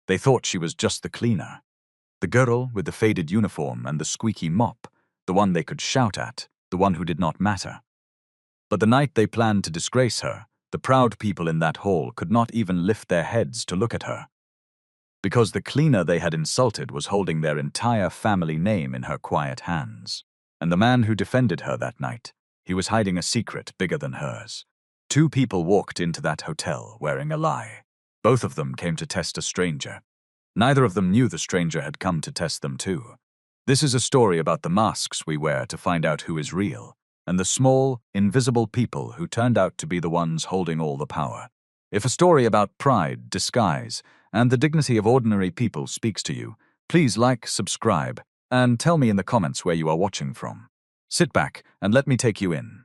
They thought she was just the cleaner. The girl with the faded uniform and the squeaky mop, the one they could shout at, the one who did not matter. But the night they planned to disgrace her, the proud people in that hall could not even lift their heads to look at her. Because the cleaner they had insulted was holding their entire family name in her quiet hands. And the man who defended her that night, he was hiding a secret bigger than hers. Two people walked into that hotel wearing a lie. Both of them came to test a stranger. Neither of them knew the stranger had come to test them too. This is a story about the masks we wear to find out who is real, and the small, invisible people who turned out to be the ones holding all the power. If a story about pride, disguise, and the dignity of ordinary people speaks to you, please like, subscribe, and tell me in the comments where you are watching from. Sit back and let me take you in.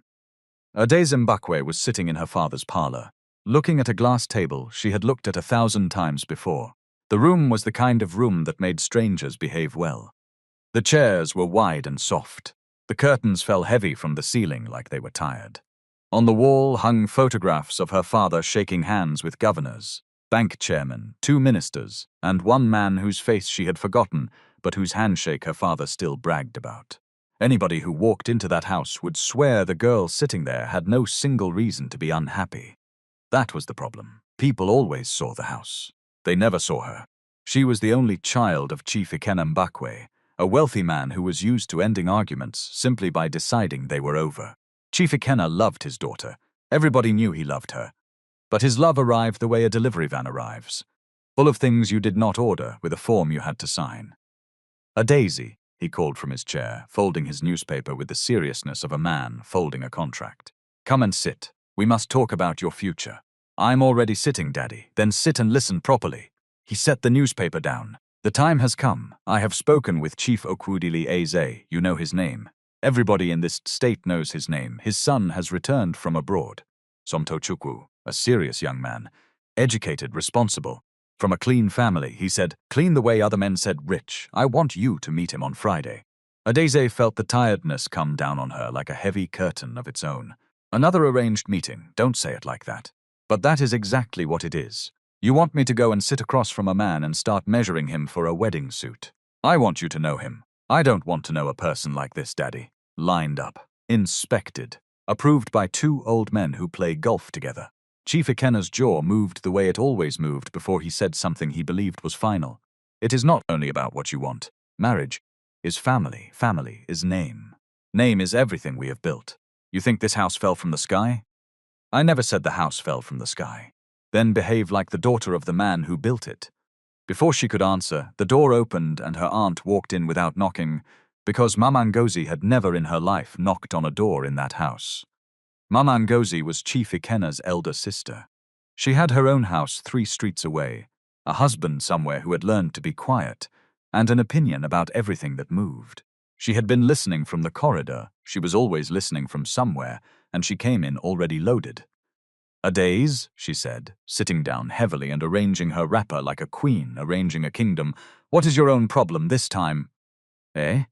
Ade Zimbabwe was sitting in her father's parlor, looking at a glass table she had looked at 1,000 times before. The room was the kind of room that made strangers behave well. The chairs were wide and soft. The curtains fell heavy from the ceiling like they were tired. On the wall hung photographs of her father shaking hands with governors, bank chairmen, 2 ministers, and one man whose face she had forgotten, but whose handshake her father still bragged about. Anybody who walked into that house would swear the girl sitting there had no single reason to be unhappy. That was the problem. People always saw the house. They never saw her. She was the only child of Chief Ikena Mbakwe, a wealthy man who was used to ending arguments simply by deciding they were over. Chief Ikena loved his daughter. Everybody knew he loved her. But his love arrived the way a delivery van arrives, full of things you did not order with a form you had to sign. "A daisy," he called from his chair, folding his newspaper with the seriousness of a man folding a contract. "Come and sit. We must talk about your future." "I'm already sitting, Daddy." "Then sit and listen properly." He set the newspaper down. "The time has come. I have spoken with Chief Okwudili Eze. You know his name. Everybody in this state knows his name. His son has returned from abroad. Somtochukwu, a serious young man, educated, responsible, from a clean family." He said, "Clean the way other men said rich. I want you to meet him on Friday." Adeze felt the tiredness come down on her like a heavy curtain of its own. "Another arranged meeting. Don't say it like that. But that is exactly what it is. You want me to go and sit across from a man and start measuring him for a wedding suit. I want you to know him. I don't want to know a person like this, Daddy. Lined up, inspected, approved by 2 old men who play golf together." Chief Ikena's jaw moved the way it always moved before he said something he believed was final. "It is not only about what you want. Marriage is family. Family is name. Name is everything we have built. You think this house fell from the sky? I never said the house fell from the sky." "Then behave like the daughter of the man who built it." Before she could answer, the door opened and her aunt walked in without knocking, because Mama Ngozi had never in her life knocked on a door in that house. Mama Ngozi was Chief Ikena's elder sister. She had her own house 3 streets away, a husband somewhere who had learned to be quiet, and an opinion about everything that moved. She had been listening from the corridor. She was always listening from somewhere, and she came in already loaded. "A days," she said, sitting down heavily and arranging her wrapper like a queen arranging a kingdom. "What is your own problem this time?" "Eh?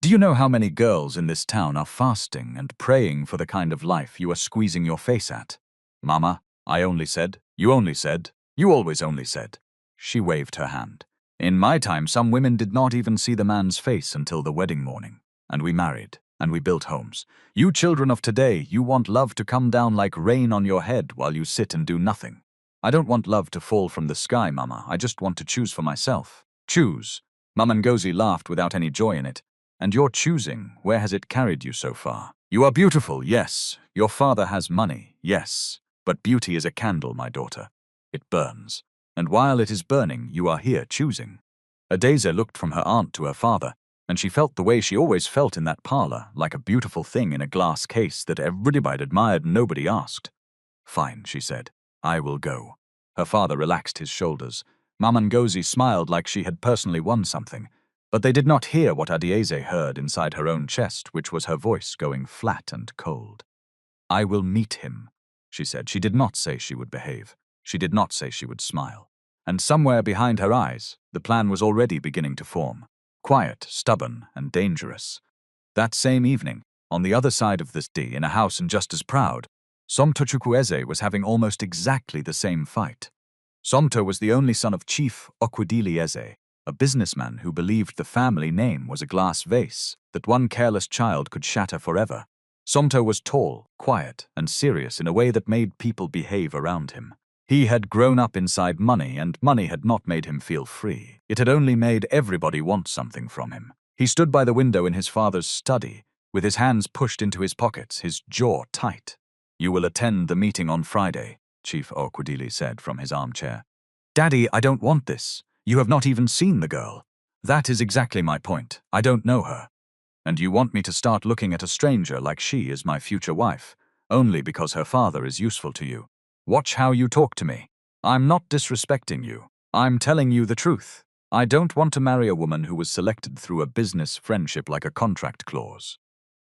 Do you know how many girls in this town are fasting and praying for the kind of life you are squeezing your face at?" "Mama, I only said, you always only said." She waved her hand. "In my time, some women did not even see the man's face until the wedding morning. And we married, and we built homes. You children of today, you want love to come down like rain on your head while you sit and do nothing. I don't want love to fall from the sky, Mama. I just want to choose for myself." "Choose?" Mama Ngozi laughed without any joy in it. "And your choosing, where has it carried you so far? You are beautiful, yes. Your father has money, yes. But beauty is a candle, my daughter. It burns. And while it is burning, you are here choosing." Adeze looked from her aunt to her father, and she felt the way she always felt in that parlor, like a beautiful thing in a glass case that everybody admired and nobody asked. "Fine," she said. "I will go." Her father relaxed his shoulders. Mama Ngozi smiled like she had personally won something. But they did not hear what Adieze heard inside her own chest, which was her voice going flat and cold. "I will meet him," she said. She did not say she would behave. She did not say she would smile. And somewhere behind her eyes, the plan was already beginning to form. Quiet, stubborn, and dangerous. That same evening, on the other side of this D, in a house and just as proud, Somtochukwu Eze was having almost exactly the same fight. Somto was the only son of Chief Okwudili, a businessman who believed the family name was a glass vase that one careless child could shatter forever. Somto was tall, quiet, and serious in a way that made people behave around him. He had grown up inside money, and money had not made him feel free. It had only made everybody want something from him. He stood by the window in his father's study, with his hands pushed into his pockets, his jaw tight. "You will attend the meeting on Friday," Chief Okwudili said from his armchair. "Daddy, I don't want this. You have not even seen the girl." "That is exactly my point. I don't know her. And you want me to start looking at a stranger like she is my future wife, only because her father is useful to you. Watch how you talk to me. I'm not disrespecting you. I'm telling you the truth. I don't want to marry a woman who was selected through a business friendship like a contract clause."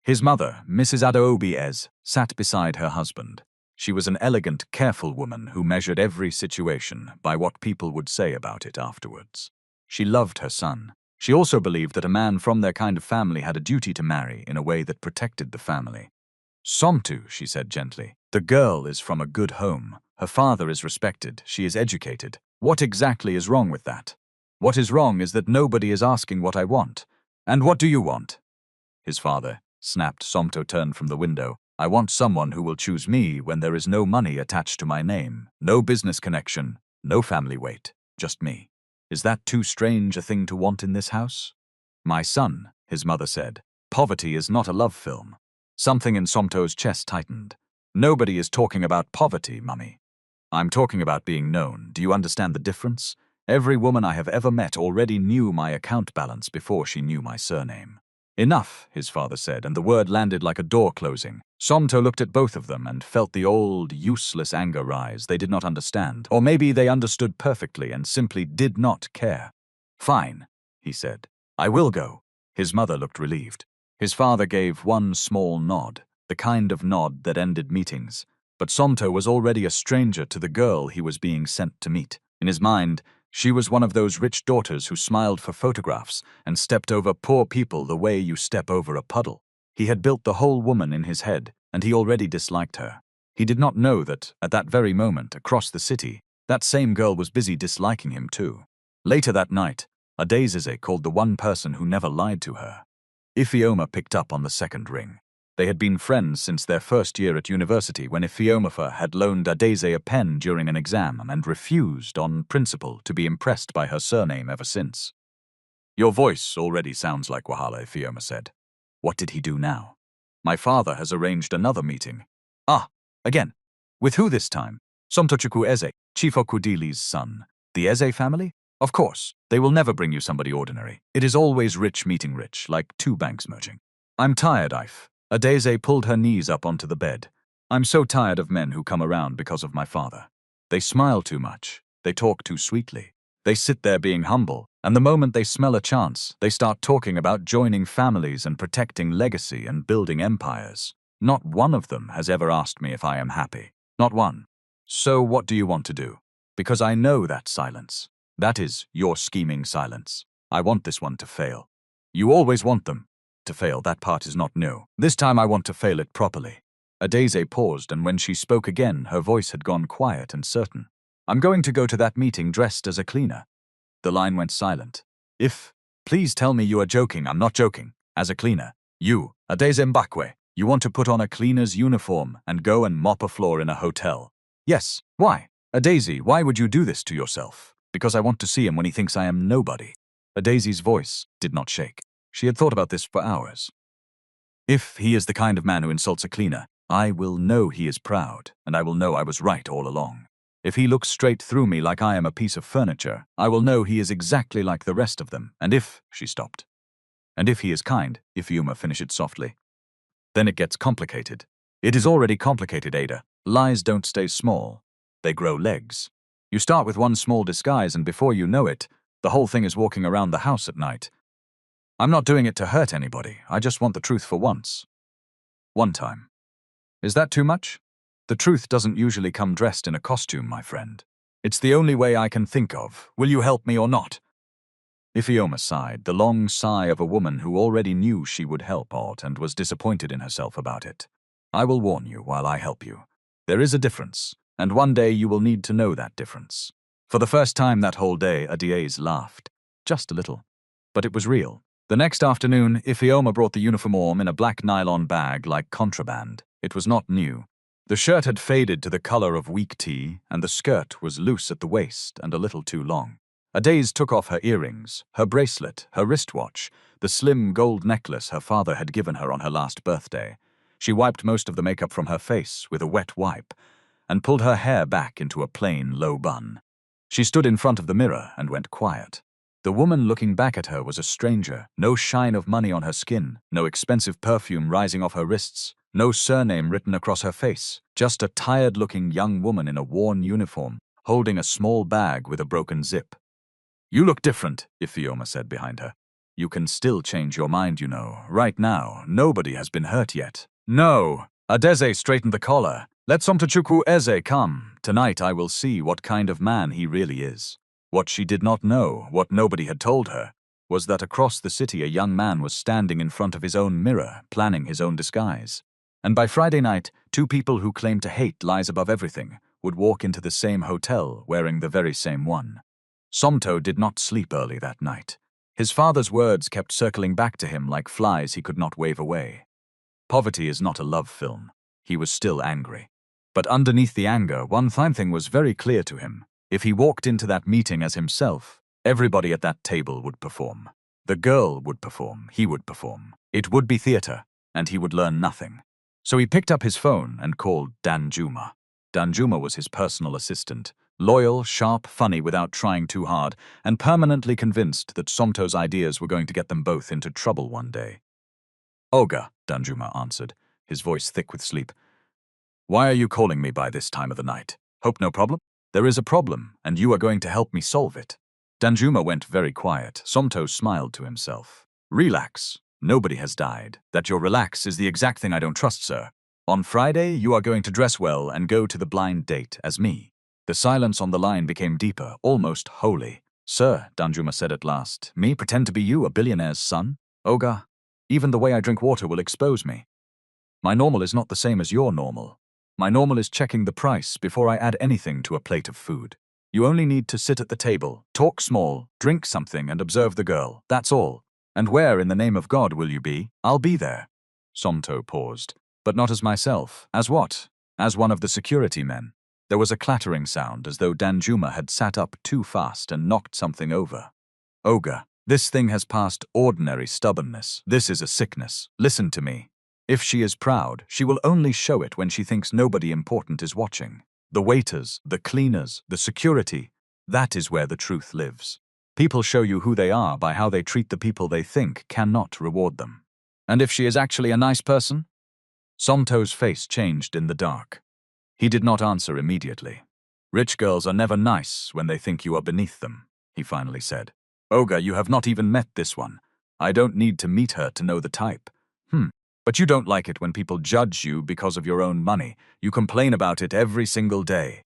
His mother, Mrs. Adaobi, sat beside her husband. She was an elegant, careful woman who measured every situation by what people would say about it afterwards. She loved her son. She also believed that a man from their kind of family had a duty to marry in a way that protected the family. "Somtu," she said gently, "the girl is from a good home. Her father is respected. She is educated. What exactly is wrong with that? What is wrong is that nobody is asking what I want. And what do you want?" His father snapped. Somto turned from the window. "I want someone who will choose me when there is no money attached to my name, no business connection, no family weight, just me. Is that too strange a thing to want in this house?" "My son," his mother said, "poverty is not a love film." Something in Somto's chest tightened. "Nobody is talking about poverty, Mummy. I'm talking about being known. Do you understand the difference? Every woman I have ever met already knew my account balance before she knew my surname." "Enough," his father said, and the word landed like a door closing. Somto looked at both of them and felt the old, useless anger rise. They did not understand. Or maybe they understood perfectly and simply did not care. "Fine," he said. "I will go." His mother looked relieved. His father gave one small nod, the kind of nod that ended meetings. But Somto was already a stranger to the girl he was being sent to meet. In his mind, she was one of those rich daughters who smiled for photographs and stepped over poor people the way you step over a puddle. He had built the whole woman in his head, and he already disliked her. He did not know that, at that very moment, across the city, that same girl was busy disliking him too. Later that night, Adesize called the one person who never lied to her. Ifeoma picked up on the second ring. They had been friends since their first year at university when Ifeomafa had loaned Adeze a pen during an exam and refused on principle to be impressed by her surname ever since. "Your voice already sounds like Wahala," Ifeoma said. "What did he do now?" "My father has arranged another meeting." "Ah, again. With who this time?" "Somtochukwu Eze, Chief Okwudili's son." "The Eze family?" "Of course. They will never bring you somebody ordinary. It is always rich meeting rich, like two banks merging." "I'm tired, Ife." Adeze pulled her knees up onto the bed. "I'm so tired of men who come around because of my father. They smile too much. They talk too sweetly. They sit there being humble, and the moment they smell a chance, they start talking about joining families and protecting legacy and building empires. Not one of them has ever asked me if I am happy. Not one. So what do you want to do? Because I know that silence. That is your scheming silence. I want this one to fail. You always want them to fail. That part is not new. This time I want to fail it properly." Adeze paused, and when she spoke again, her voice had gone quiet and certain. "I'm going to go to that meeting dressed as a cleaner." The line went silent. Please tell me you are joking." "I'm not joking. As a cleaner. You, Adeze Mbakwe, you want to put on a cleaner's uniform and go and mop a floor in a hotel." "Yes. Why?" "Adeze, why would you do this to yourself?" "Because I want to see him when he thinks I am nobody." Adeze's voice did not shake. She had thought about this for hours. "If he is the kind of man who insults a cleaner, I will know he is proud, and I will know I was right all along. If he looks straight through me like I am a piece of furniture, I will know he is exactly like the rest of them. And if," she stopped. "And if he is kind," Ifeoma finished softly. "Then it gets complicated. It is already complicated, Ada. Lies don't stay small. They grow legs. You start with one small disguise, and before you know it, the whole thing is walking around the house at night. I'm not doing it to hurt anybody. I just want the truth for once. One time. Is that too much? The truth doesn't usually come dressed in a costume, my friend. It's the only way I can think of. Will you help me or not?" Ifeoma sighed, the long sigh of a woman who already knew she would help out and was disappointed in herself about it. "I will warn you while I help you. There is a difference, and one day you will need to know that difference. For the first time that whole day, Adiez laughed. Just a little. But it was real. The next afternoon, Ifeoma brought the uniform in a black nylon bag like contraband. It was not new. The shirt had faded to the color of weak tea, and the skirt was loose at the waist and a little too long. Adiez took off her earrings, her bracelet, her wristwatch, the slim gold necklace her father had given her on her last birthday. She wiped most of the makeup from her face with a wet wipe, and pulled her hair back into a plain, low bun. She stood in front of the mirror and went quiet. The woman looking back at her was a stranger, no shine of money on her skin, no expensive perfume rising off her wrists, no surname written across her face, just a tired-looking young woman in a worn uniform, holding a small bag with a broken zip. "You look different," Ifeoma said behind her. "You can still change your mind, you know. Right now, nobody has been hurt yet." "No." Adeze straightened the collar. "Let Somtochukwu Eze come. Tonight I will see what kind of man he really is." What she did not know, what nobody had told her, was that across the city a young man was standing in front of his own mirror, planning his own disguise. And by Friday night, two people who claimed to hate lies above everything would walk into the same hotel wearing the very same one. Somto did not sleep early that night. His father's words kept circling back to him like flies he could not wave away. Poverty is not a love film. He was still angry. But underneath the anger, one fine thing was very clear to him. If he walked into that meeting as himself, everybody at that table would perform. The girl would perform, he would perform. It would be theater, and he would learn nothing. So he picked up his phone and called Danjuma. Danjuma was his personal assistant, loyal, sharp, funny without trying too hard, and permanently convinced that Somto's ideas were going to get them both into trouble one day. "Oga," Danjuma answered, his voice thick with sleep. "Why are you calling me by this time of the night? Hope no problem? There is a problem, and you are going to help me solve it." Danjuma went very quiet. Somto smiled to himself. "Relax. Nobody has died. That your relax is the exact thing I don't trust, sir. On Friday, you are going to dress well and go to the blind date as me." The silence on the line became deeper, almost holy. "Sir," Danjuma said at last, "me pretend to be you, a billionaire's son? Oga, even the way I drink water will expose me. My normal is not the same as your normal. My normal is checking the price before I add anything to a plate of food. You only need to sit at the table, talk small, drink something and observe the girl. That's all. And where in the name of God will you be? I'll be there." Somto paused. "But not as myself. As what?" "As one of the security men." There was a clattering sound as though Danjuma had sat up too fast and knocked something over. "Oga, this thing has passed ordinary stubbornness. This is a sickness. Listen to me. If she is proud, she will only show it when she thinks nobody important is watching. The waiters, the cleaners, the security, that is where the truth lives. People show you who they are by how they treat the people they think cannot reward them." "And if she is actually a nice person?" Somto's face changed in the dark. He did not answer immediately. "Rich girls are never nice when they think you are beneath them," he finally said. "Oga, you have not even met this one. I don't need to meet her to know the type. But you don't like it when people judge you because of your own money. You complain about it every single day."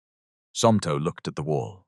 Somto looked at the wall.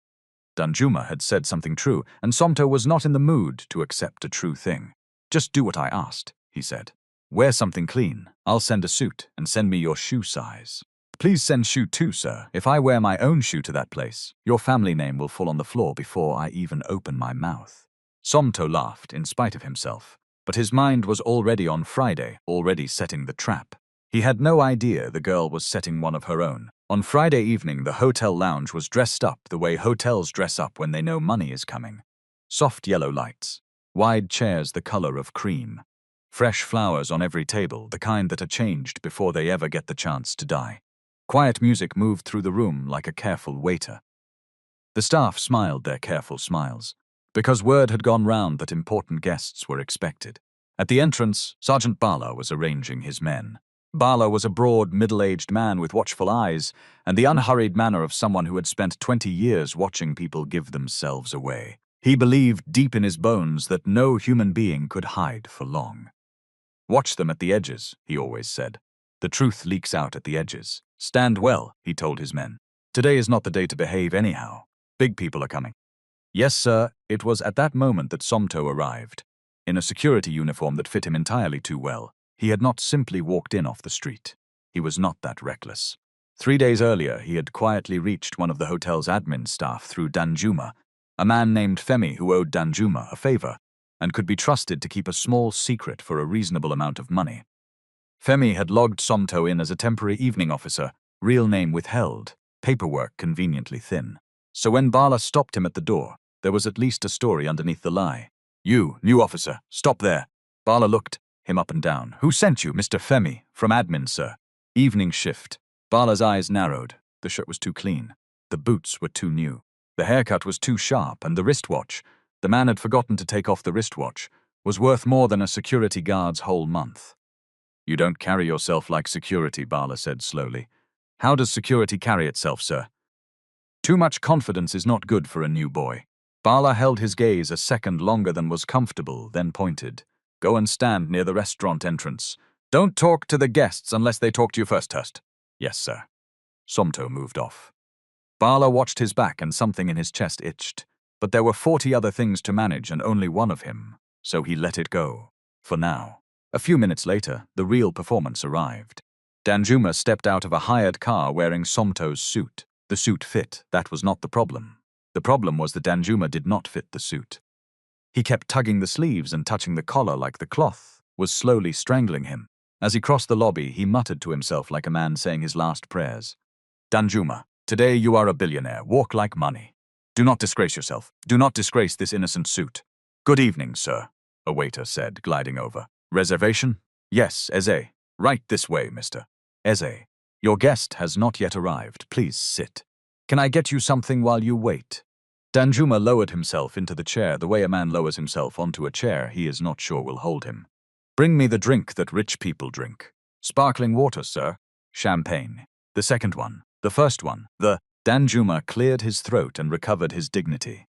Danjuma had said something true, and Somto was not in the mood to accept a true thing. "Just do what I asked," he said. "Wear something clean. I'll send a suit, and send me your shoe size. Please send shoe too, sir. If I wear my own shoe to that place, your family name will fall on the floor before I even open my mouth." Somto laughed in spite of himself. But his mind was already on Friday, already setting the trap. He had no idea the girl was setting one of her own. On Friday evening, the hotel lounge was dressed up the way hotels dress up when they know money is coming. Soft yellow lights, wide chairs the color of cream, fresh flowers on every table, the kind that are changed before they ever get the chance to die. Quiet music moved through the room like a careful waiter. The staff smiled their careful smiles, because word had gone round that important guests were expected. At the entrance, Sergeant Bala was arranging his men. Bala was a broad, middle-aged man with watchful eyes and the unhurried manner of someone who had spent 20 years watching people give themselves away. He believed deep in his bones that no human being could hide for long. "Watch them at the edges," he always said. "The truth leaks out at the edges. Stand well," he told his men. "Today is not the day to behave anyhow. Big people are coming." Yes, sir, it was at that moment that Somto arrived. In a security uniform that fit him entirely too well, he had not simply walked in off the street. He was not that reckless. 3 days earlier, he had quietly reached one of the hotel's admin staff through Danjuma, a man named Femi who owed Danjuma a favor and could be trusted to keep a small secret for a reasonable amount of money. Femi had logged Somto in as a temporary evening officer, real name withheld, paperwork conveniently thin. So when Bala stopped him at the door, there was at least a story underneath the lie. "You, new officer, stop there." Bala looked him up and down. "Who sent you?" "Mr. Femi, from admin, sir." "Evening shift." Bala's eyes narrowed. The shirt was too clean. The boots were too new. The haircut was too sharp, and the wristwatch, the man had forgotten to take off the wristwatch, was worth more than a security guard's whole month. "You don't carry yourself like security," Bala said slowly. "How does security carry itself, sir?" "Too much confidence is not good for a new boy." Bala held his gaze a second longer than was comfortable, then pointed. "Go and stand near the restaurant entrance. Don't talk to the guests unless they talk to you first, Hurst." "Yes, sir." Somto moved off. Bala watched his back and something in his chest itched. But there were 40 other things to manage and only one of him, so he let it go. For now. A few minutes later, the real performance arrived. Danjuma stepped out of a hired car wearing Somto's suit. The suit fit, that was not the problem. The problem was that Danjuma did not fit the suit. He kept tugging the sleeves and touching the collar like the cloth was slowly strangling him. As he crossed the lobby, he muttered to himself like a man saying his last prayers. "Danjuma, today you are a billionaire. Walk like money. Do not disgrace yourself. Do not disgrace this innocent suit." "Good evening, sir," a waiter said, gliding over. "Reservation?" "Yes, Eze. Right this way, Mr. Eze. Your guest has not yet arrived. Please sit. Can I get you something while you wait?" Danjuma lowered himself into the chair the way a man lowers himself onto a chair he is not sure will hold him. "Bring me the drink that rich people drink." "Sparkling water, sir." "Champagne." "The second one." "The first one." Danjuma cleared his throat and recovered his dignity.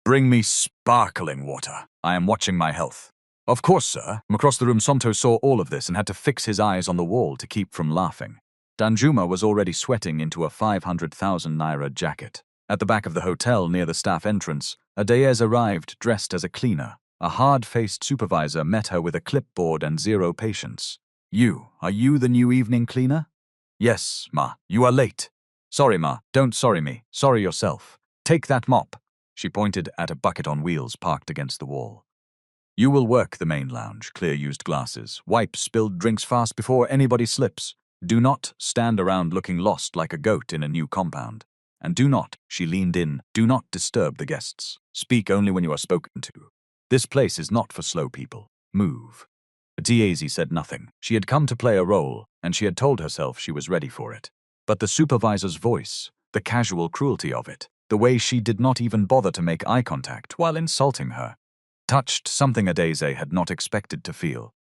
"Bring me sparkling water. I am watching my health." "Of course, sir." From across the room, Somto saw all of this and had to fix his eyes on the wall to keep from laughing. Danjuma was already sweating into a 500,000 naira jacket. At the back of the hotel near the staff entrance, a Deyes arrived dressed as a cleaner. A hard-faced supervisor met her with a clipboard and zero patience. Are you the new evening cleaner?" "Yes, ma. You are late." "Sorry, ma. Don't sorry me. Sorry yourself. Take that mop." She pointed at a bucket on wheels parked against the wall. "You will work the main lounge, clear used glasses, wipe spilled drinks fast before anybody slips. Do not stand around looking lost like a goat in a new compound. And do not," she leaned in, "do not disturb the guests. Speak only when you are spoken to. This place is not for slow people. Move." Diezi said nothing. She had come to play a role, and she had told herself she was ready for it. But the supervisor's voice, the casual cruelty of it, the way she did not even bother to make eye contact while insulting her, touched something Adeze had not expected to feel.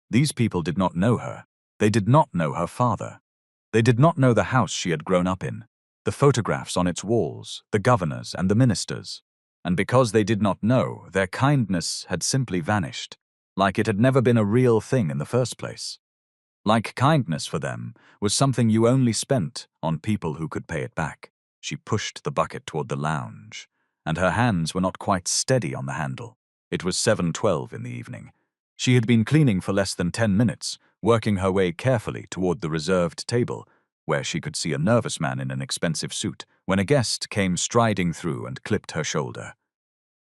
These people did not know her. They did not know her father. They did not know the house she had grown up in, the photographs on its walls, the governors and the ministers. And because they did not know, their kindness had simply vanished, like it had never been a real thing in the first place. Like kindness for them was something you only spent on people who could pay it back. She pushed the bucket toward the lounge, and her hands were not quite steady on the handle. It was 7:12 in the evening. She had been cleaning for less than 10 minutes, working her way carefully toward the reserved table, where she could see a nervous man in an expensive suit, when a guest came striding through and clipped her shoulder.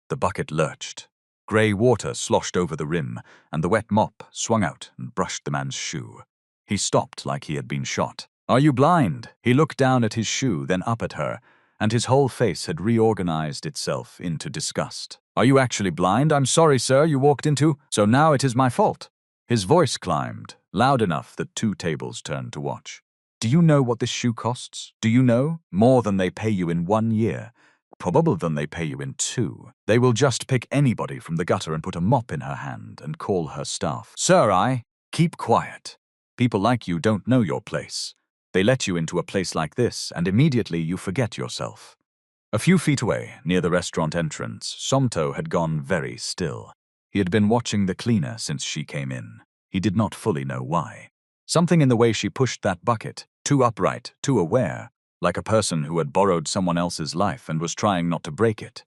The bucket lurched. Grey water sloshed over the rim, and the wet mop swung out and brushed the man's shoe. He stopped like he had been shot. "Are you blind?" He looked down at his shoe, then up at her, and his whole face had reorganized itself into disgust. "Are you actually blind? I'm sorry, sir, you walked into, so now it is my fault." His voice climbed, loud enough that 2 tables turned to watch. "Do you know what this shoe costs? Do you know? More than they pay you in 1 year. Probably than they pay you in 2. They will just pick anybody from the gutter and put a mop in her hand and call her staff. Sir, keep quiet. People like you don't know your place. They let you into a place like this, and immediately you forget yourself." A few feet away, near the restaurant entrance, Somto had gone very still. He had been watching the cleaner since she came in. He did not fully know why. Something in the way she pushed that bucket, too upright, too aware, like a person who had borrowed someone else's life and was trying not to break it.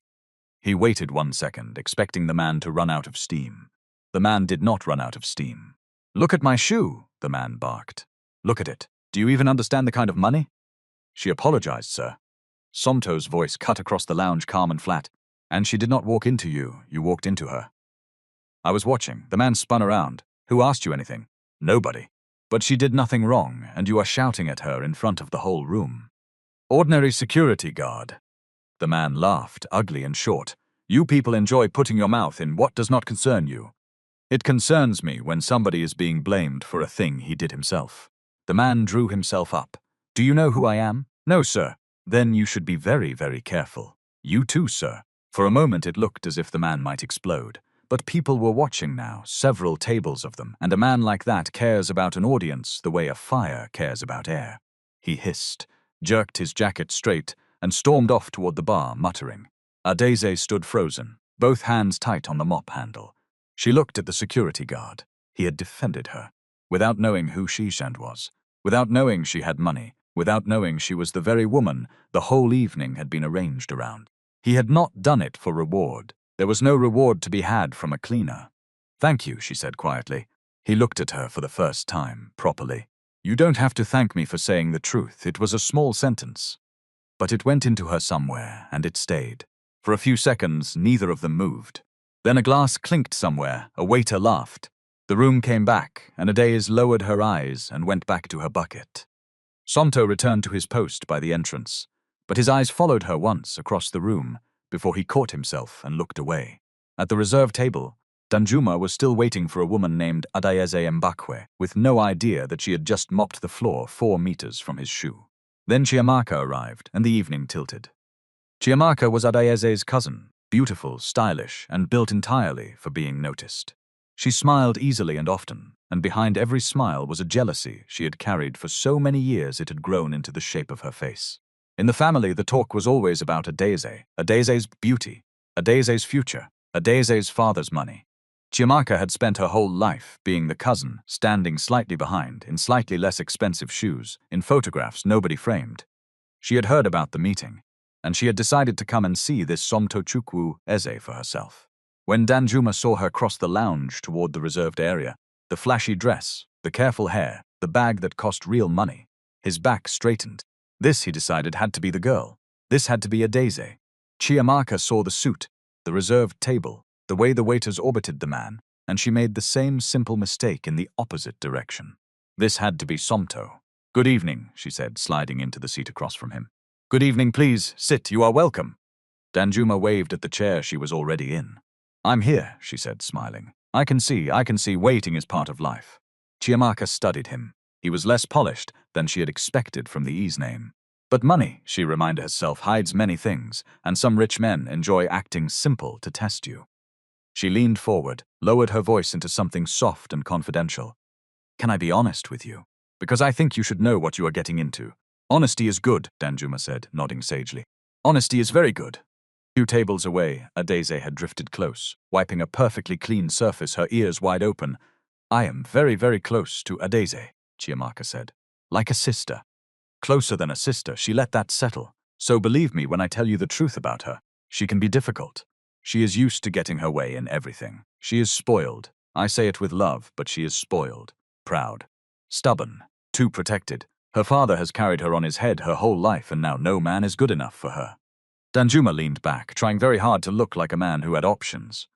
He waited 1 second, expecting the man to run out of steam. The man did not run out of steam. "Look at my shoe," the man barked. "Look at it." Do you even understand the kind of money? She apologized, sir. Somto's voice cut across the lounge, calm and flat. And she did not walk into you, you walked into her. I was watching. The man spun around. Who asked you anything? Nobody. But she did nothing wrong, and you are shouting at her in front of the whole room. Ordinary security guard. The man laughed, ugly and short. You people enjoy putting your mouth in what does not concern you. It concerns me when somebody is being blamed for a thing he did himself. The man drew himself up. Do you know who I am? No, sir. Then you should be very, very careful. You too, sir. For a moment it looked as if the man might explode. But people were watching now, several tables of them, and a man like that cares about an audience the way a fire cares about air. He hissed, jerked his jacket straight, and stormed off toward the bar, muttering. Adeze stood frozen, both hands tight on the mop handle. She looked at the security guard. He had defended her, without knowing who Shishand was, without knowing she had money, without knowing she was the very woman the whole evening had been arranged around. He had not done it for reward. There was no reward to be had from a cleaner. Thank you, she said quietly. He looked at her for the first time, properly. You don't have to thank me for saying the truth. It was a small sentence. But it went into her somewhere, and it stayed. For a few seconds, neither of them moved. Then a glass clinked somewhere, a waiter laughed. The room came back, and Adeze lowered her eyes and went back to her bucket. Somto returned to his post by the entrance, but his eyes followed her once across the room, before he caught himself and looked away. At the reserve table, Danjuma was still waiting for a woman named Adayeze Mbakwe, with no idea that she had just mopped the floor 4 meters from his shoe. Then Chiamaka arrived, and the evening tilted. Chiamaka was Adayeze's cousin, beautiful, stylish, and built entirely for being noticed. She smiled easily and often, and behind every smile was a jealousy she had carried for so many years it had grown into the shape of her face. In the family, the talk was always about Adeze, Adeze's beauty, Adeze's future, Adeze's father's money. Chiamaka had spent her whole life being the cousin, standing slightly behind, in slightly less expensive shoes, in photographs nobody framed. She had heard about the meeting, and she had decided to come and see this Somtochukwu Eze for herself. When Danjuma saw her cross the lounge toward the reserved area, the flashy dress, the careful hair, the bag that cost real money, his back straightened. This, he decided, had to be the girl. This had to be Adeze. Chiamaka saw the suit, the reserved table, the way the waiters orbited the man, and she made the same simple mistake in the opposite direction. This had to be Somto. Good evening, she said, sliding into the seat across from him. Good evening, please. Sit, you are welcome. Danjuma waved at the chair she was already in. I'm here, she said, smiling. I can see waiting is part of life. Chiamaka studied him. He was less polished than she had expected from the ease name. But money, she reminded herself, hides many things, and some rich men enjoy acting simple to test you. She leaned forward, lowered her voice into something soft and confidential. Can I be honest with you? Because I think you should know what you are getting into. Honesty is good, Danjuma said, nodding sagely. Honesty is very good. 2 tables away, Adeze had drifted close, wiping a perfectly clean surface, her ears wide open. I am very, very close to Adeze, Chiamaka said. Like a sister. Closer than a sister, she let that settle. So believe me when I tell you the truth about her. She can be difficult. She is used to getting her way in everything. She is spoiled. I say it with love, but she is spoiled. Proud. Stubborn. Too protected. Her father has carried her on his head her whole life, and now no man is good enough for her. Danjuma leaned back, trying very hard to look like a man who had options.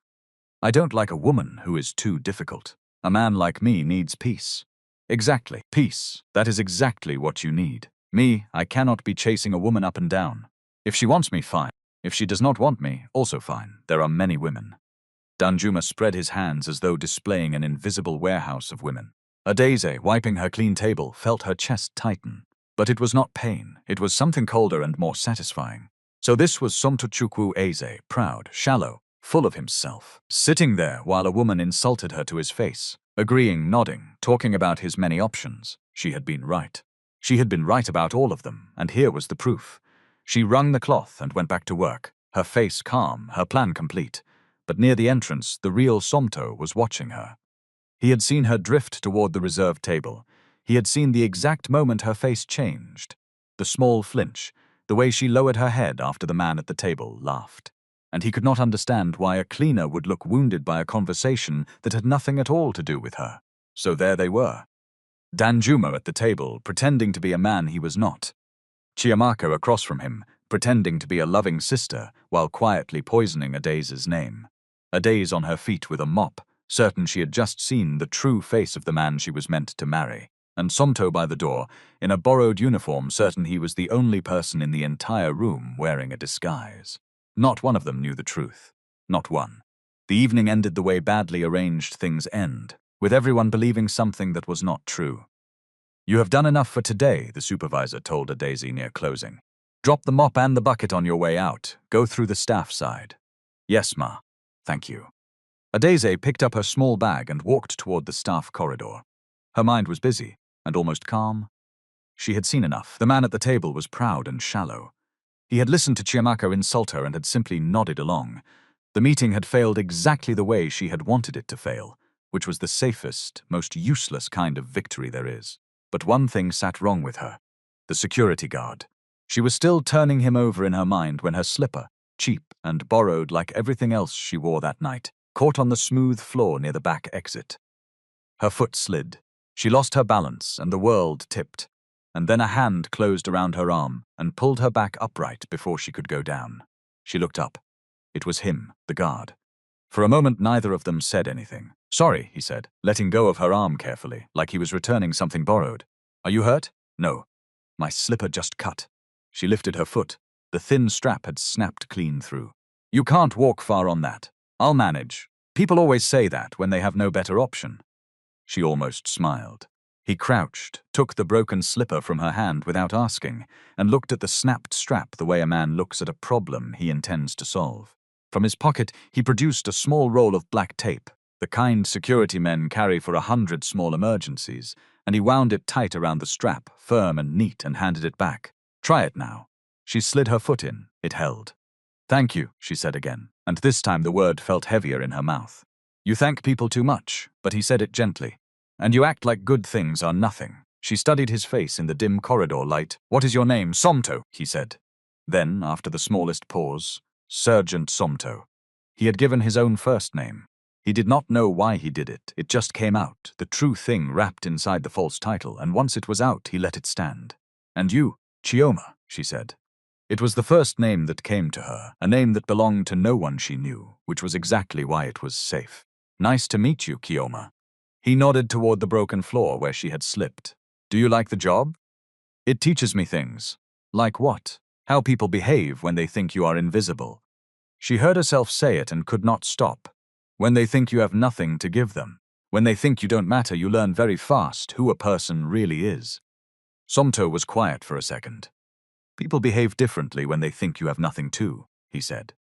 I don't like a woman who is too difficult. A man like me needs peace. Exactly. Peace. That is exactly what you need. Me, I cannot be chasing a woman up and down. If she wants me, fine. If she does not want me, also fine. There are many women. Danjuma spread his hands as though displaying an invisible warehouse of women. Adeze, wiping her clean table, felt her chest tighten. But it was not pain. It was something colder and more satisfying. So this was Somtochukwu Eze, proud, shallow, full of himself, sitting there while a woman insulted her to his face, agreeing, nodding, talking about his many options. She had been right. She had been right about all of them, and here was the proof. She wrung the cloth and went back to work, her face calm, her plan complete. But near the entrance, the real Somto was watching her. He had seen her drift toward the reserved table. He had seen the exact moment her face changed. The small flinch, the way she lowered her head after the man at the table laughed. And he could not understand why a cleaner would look wounded by a conversation that had nothing at all to do with her. So there they were. Danjuma at the table, pretending to be a man he was not. Chiamako across from him, pretending to be a loving sister while quietly poisoning Adese's name. Adese on her feet with a mop, certain she had just seen the true face of the man she was meant to marry. And Somto by the door, in a borrowed uniform, certain he was the only person in the entire room wearing a disguise. Not one of them knew the truth. Not one. The evening ended the way badly arranged things end, with everyone believing something that was not true. "You have done enough for today," the supervisor told Adese near closing. "Drop the mop and the bucket on your way out. Go through the staff side." "Yes, ma. Thank you." Adese picked up her small bag and walked toward the staff corridor. Her mind was busy and almost calm. She had seen enough. The man at the table was proud and shallow. He had listened to Chiamako insult her and had simply nodded along. The meeting had failed exactly the way she had wanted it to fail, which was the safest, most useless kind of victory there is. But one thing sat wrong with her: the security guard. She was still turning him over in her mind when her slipper, cheap and borrowed like everything else she wore that night, caught on the smooth floor near the back exit. Her foot slid. She lost her balance and the world tipped. And then a hand closed around her arm and pulled her back upright before she could go down. She looked up. It was him, the guard. For a moment neither of them said anything. "Sorry," he said, letting go of her arm carefully, like he was returning something borrowed. "Are you hurt?" "No. My slipper just cut." She lifted her foot. The thin strap had snapped clean through. "You can't walk far on that. I'll manage. People always say that when they have no better option." She almost smiled. He crouched, took the broken slipper from her hand without asking, and looked at the snapped strap the way a man looks at a problem he intends to solve. From his pocket, he produced a small roll of black tape, the kind security men carry for 100 small emergencies, and he wound it tight around the strap, firm and neat, and handed it back. "Try it now." She slid her foot in. It held. "Thank you," she said again, and this time the word felt heavier in her mouth. "You thank people too much," but he said it gently. "And you act like good things are nothing." She studied his face in the dim corridor light. "What is your name?" "Somto," he said. Then, after the smallest pause, "Sergeant Somto." He had given his own first name. He did not know why he did it. It just came out, the true thing wrapped inside the false title, and once it was out, he let it stand. "And you?" "Chioma," she said. It was the first name that came to her, a name that belonged to no one she knew, which was exactly why it was safe. "Nice to meet you, Chioma." He nodded toward the broken floor where she had slipped. "Do you like the job?" "It teaches me things." "Like what?" "How people behave when they think you are invisible." She heard herself say it and could not stop. "When they think you have nothing to give them. When they think you don't matter, you learn very fast who a person really is." Somto was quiet for a second. "People behave differently when they think you have nothing to," he said.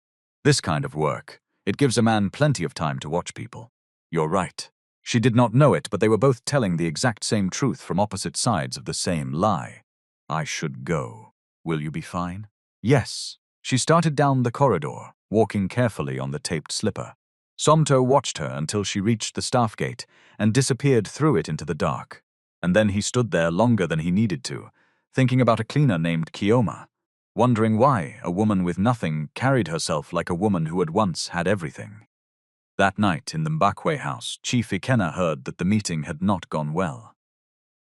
"This kind of work, it gives a man plenty of time to watch people." "You're right." She did not know it, but they were both telling the exact same truth from opposite sides of the same lie. "I should go. Will you be fine?" "Yes." She started down the corridor, walking carefully on the taped slipper. Somto watched her until she reached the staff gate and disappeared through it into the dark. And then he stood there longer than he needed to, thinking about a cleaner named Chioma, wondering why a woman with nothing carried herself like a woman who had once had everything. That night in the Mbakwe house, Chief Ikena heard that the meeting had not gone well.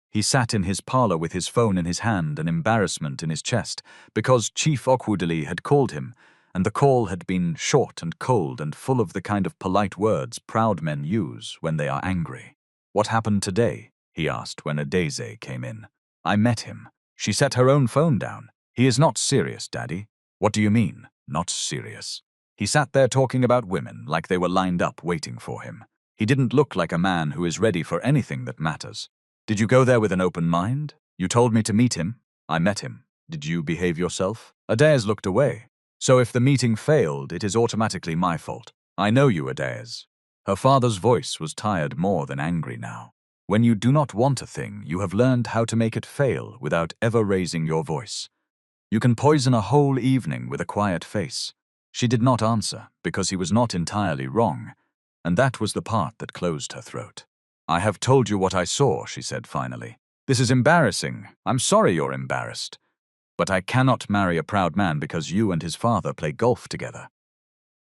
He sat in his parlor with his phone in his hand and embarrassment in his chest because Chief Okwudili had called him, and the call had been short and cold and full of the kind of polite words proud men use when they are angry. "What happened today?" he asked when Adese came in. "I met him." She set her own phone down. "He is not serious, Daddy." "What do you mean, not serious?" He sat there talking about women like they were lined up waiting for him. He didn't look like a man who is ready for anything that matters. "Did you go there with an open mind? You told me to meet him. I met him. Did you behave yourself?" Adese looked away. "So if the meeting failed, it is automatically my fault. I know you, Adese." Her father's voice was tired more than angry now. "When you do not want a thing, you have learned how to make it fail without ever raising your voice. You can poison a whole evening with a quiet face." She did not answer, because he was not entirely wrong, and that was the part that closed her throat. "I have told you what I saw," she said finally. "This is embarrassing. I'm sorry you're embarrassed. But I cannot marry a proud man because you and his father play golf together."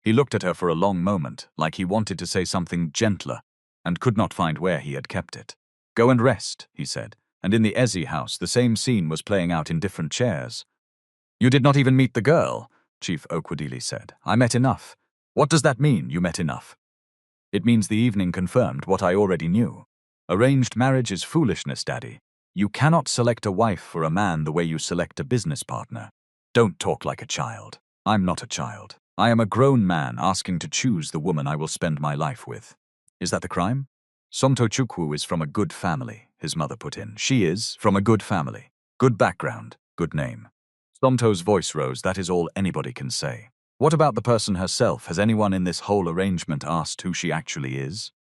He looked at her for a long moment, like he wanted to say something gentler, and could not find where he had kept it. Go and rest, he said, and in the Ezzy house the same scene was playing out in different chairs. You did not even meet the girl, Chief Okwudili said. I met enough. What does that mean, you met enough? It means the evening confirmed what I already knew. Arranged marriage is foolishness, Daddy. You cannot select a wife for a man the way you select a business partner. Don't talk like a child. I'm not a child. I am a grown man asking to choose the woman I will spend my life with. Is that the crime? Somto Chukwu is from a good family, his mother put in. She is from a good family. Good background, good name. Somto's voice rose. That is all anybody can say. What about the person herself? Has anyone in this whole arrangement asked who she actually is?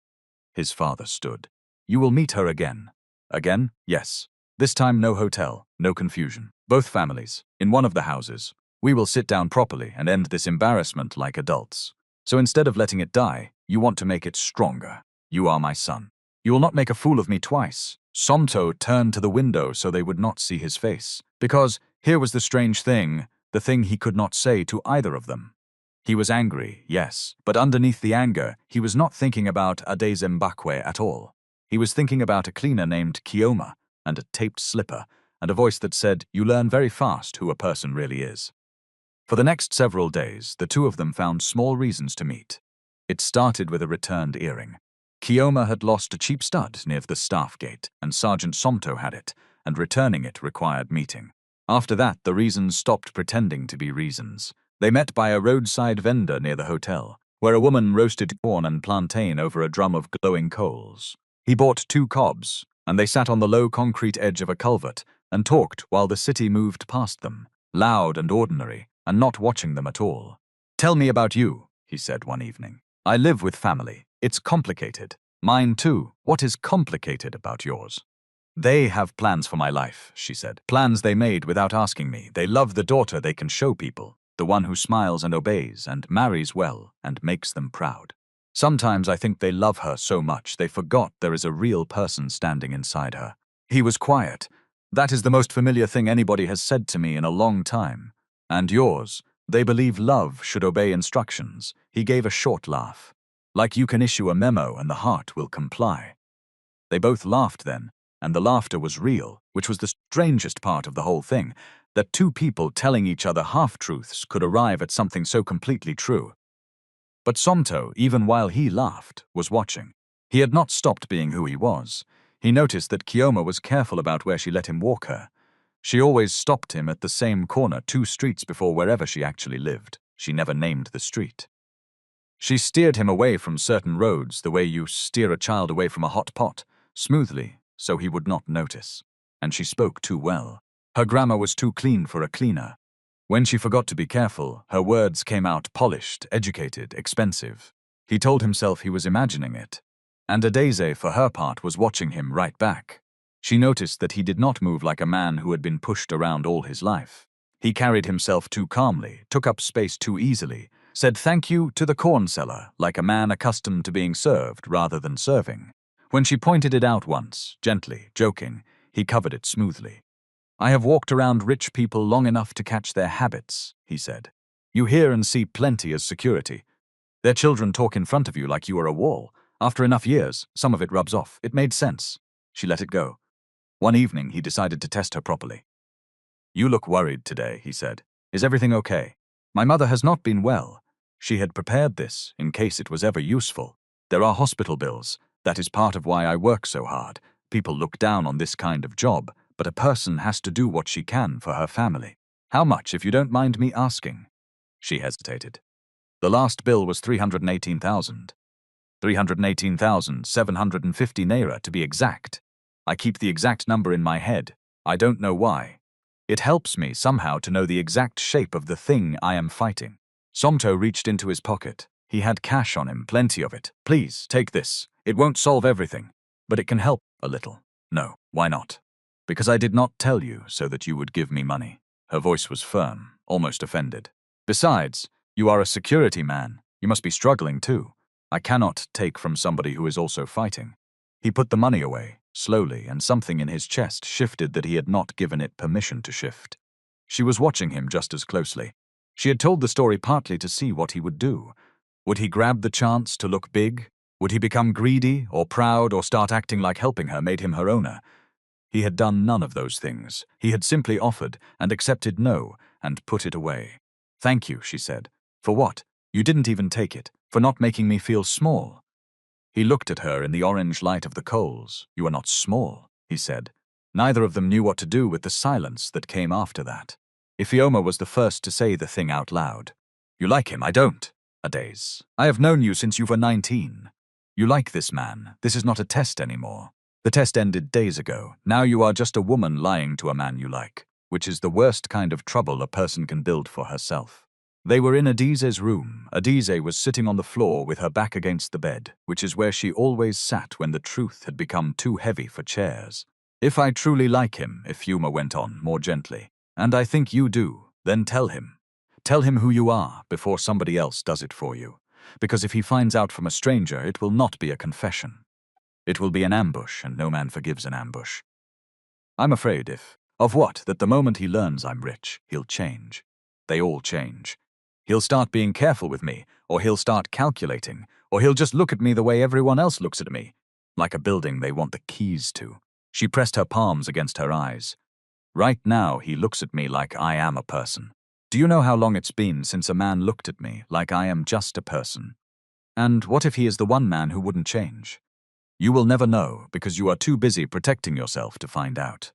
His father stood. You will meet her again. Again? Yes. This time no hotel, no confusion. Both families, in one of the houses. We will sit down properly and end this embarrassment like adults. So instead of letting it die, you want to make it stronger. You are my son. You will not make a fool of me twice. Somto turned to the window so they would not see his face. Because here was the strange thing, the thing he could not say to either of them. He was angry, yes, but underneath the anger, he was not thinking about Ade Mbakwe at all. He was thinking about a cleaner named Kioma, and a taped slipper, and a voice that said, you learn very fast who a person really is. For the next several days, the two of them found small reasons to meet. It started with a returned earring. Kioma had lost a cheap stud near the staff gate, and Sergeant Somto had it, and returning it required meeting. After that, the reasons stopped pretending to be reasons. They met by a roadside vendor near the hotel, where a woman roasted corn and plantain over a drum of glowing coals. He bought 2 cobs, and they sat on the low concrete edge of a culvert and talked while the city moved past them, loud and ordinary, and not watching them at all. Tell me about you, he said one evening. I live with family. It's complicated. Mine too. What is complicated about yours? They have plans for my life, she said. Plans they made without asking me. They love the daughter they can show people, the one who smiles and obeys and marries well and makes them proud. Sometimes I think they love her so much they forgot there is a real person standing inside her. He was quiet. That is the most familiar thing anybody has said to me in a long time. And yours? They believe love should obey instructions. He gave a short laugh. Like you can issue a memo and the heart will comply. They both laughed then, and the laughter was real, which was the strangest part of the whole thing, that 2 people telling each other half-truths could arrive at something so completely true. But Somto, even while he laughed, was watching. He had not stopped being who he was. He noticed that Kioma was careful about where she let him walk her. She always stopped him at the same corner 2 streets before wherever she actually lived. She never named the street. She steered him away from certain roads the way you steer a child away from a hot pot, smoothly, so he would not notice. And she spoke too well. Her grammar was too clean for a cleaner. When she forgot to be careful, her words came out polished, educated, expensive. He told himself he was imagining it. And Adeze, for her part, was watching him right back. She noticed that he did not move like a man who had been pushed around all his life. He carried himself too calmly, took up space too easily, said thank you to the corn seller like a man accustomed to being served rather than serving. When she pointed it out once, gently, joking, he covered it smoothly. I have walked around rich people long enough to catch their habits, he said. You hear and see plenty as security. Their children talk in front of you like you are a wall. After enough years, some of it rubs off. It made sense. She let it go. One evening, he decided to test her properly. You look worried today, he said. Is everything okay? My mother has not been well. She had prepared this in case it was ever useful. There are hospital bills. That is part of why I work so hard. People look down on this kind of job, but a person has to do what she can for her family. How much, if you don't mind me asking? She hesitated. The last bill was 318,000. 318,750 naira to be exact. I keep the exact number in my head. I don't know why. It helps me somehow to know the exact shape of the thing I am fighting. Somto reached into his pocket. He had cash on him, plenty of it. Please, take this. It won't solve everything, but it can help a little. No, why not? Because I did not tell you so that you would give me money. Her voice was firm, almost offended. Besides, you are a security man. You must be struggling too. I cannot take from somebody who is also fighting. He put the money away, slowly, and something in his chest shifted that he had not given it permission to shift. She was watching him just as closely. She had told the story partly to see what he would do. Would he grab the chance to look big? Would he become greedy or proud or start acting like helping her made him her owner? He had done none of those things. He had simply offered and accepted no and put it away. "Thank you," she said. "For what? You didn't even take it. For not making me feel small." He looked at her in the orange light of the coals. "You are not small," he said. Neither of them knew what to do with the silence that came after that. Ifeoma was the first to say the thing out loud. "You like him, I don't. Adaze. I have known you since you were 19. You like this man. This is not a test anymore. The test ended days ago. Now you are just a woman lying to a man you like, which is the worst kind of trouble a person can build for herself." They were in Adize's room. Adize was sitting on the floor with her back against the bed, which is where she always sat when the truth had become too heavy for chairs. "If I truly like him," Ifeoma went on more gently, "and I think you do, then tell him. Tell him who you are before somebody else does it for you. Because if he finds out from a stranger, it will not be a confession. It will be an ambush, and no man forgives an ambush. I'm afraid of what? That the moment he learns I'm rich, he'll change. They all change. He'll start being careful with me, or he'll start calculating, or he'll just look at me the way everyone else looks at me, like a building they want the keys to." She pressed her palms against her eyes. "Right now he looks at me like I am a person. Do you know how long it's been since a man looked at me like I am just a person? And what if he is the one man who wouldn't change? You will never know because you are too busy protecting yourself to find out."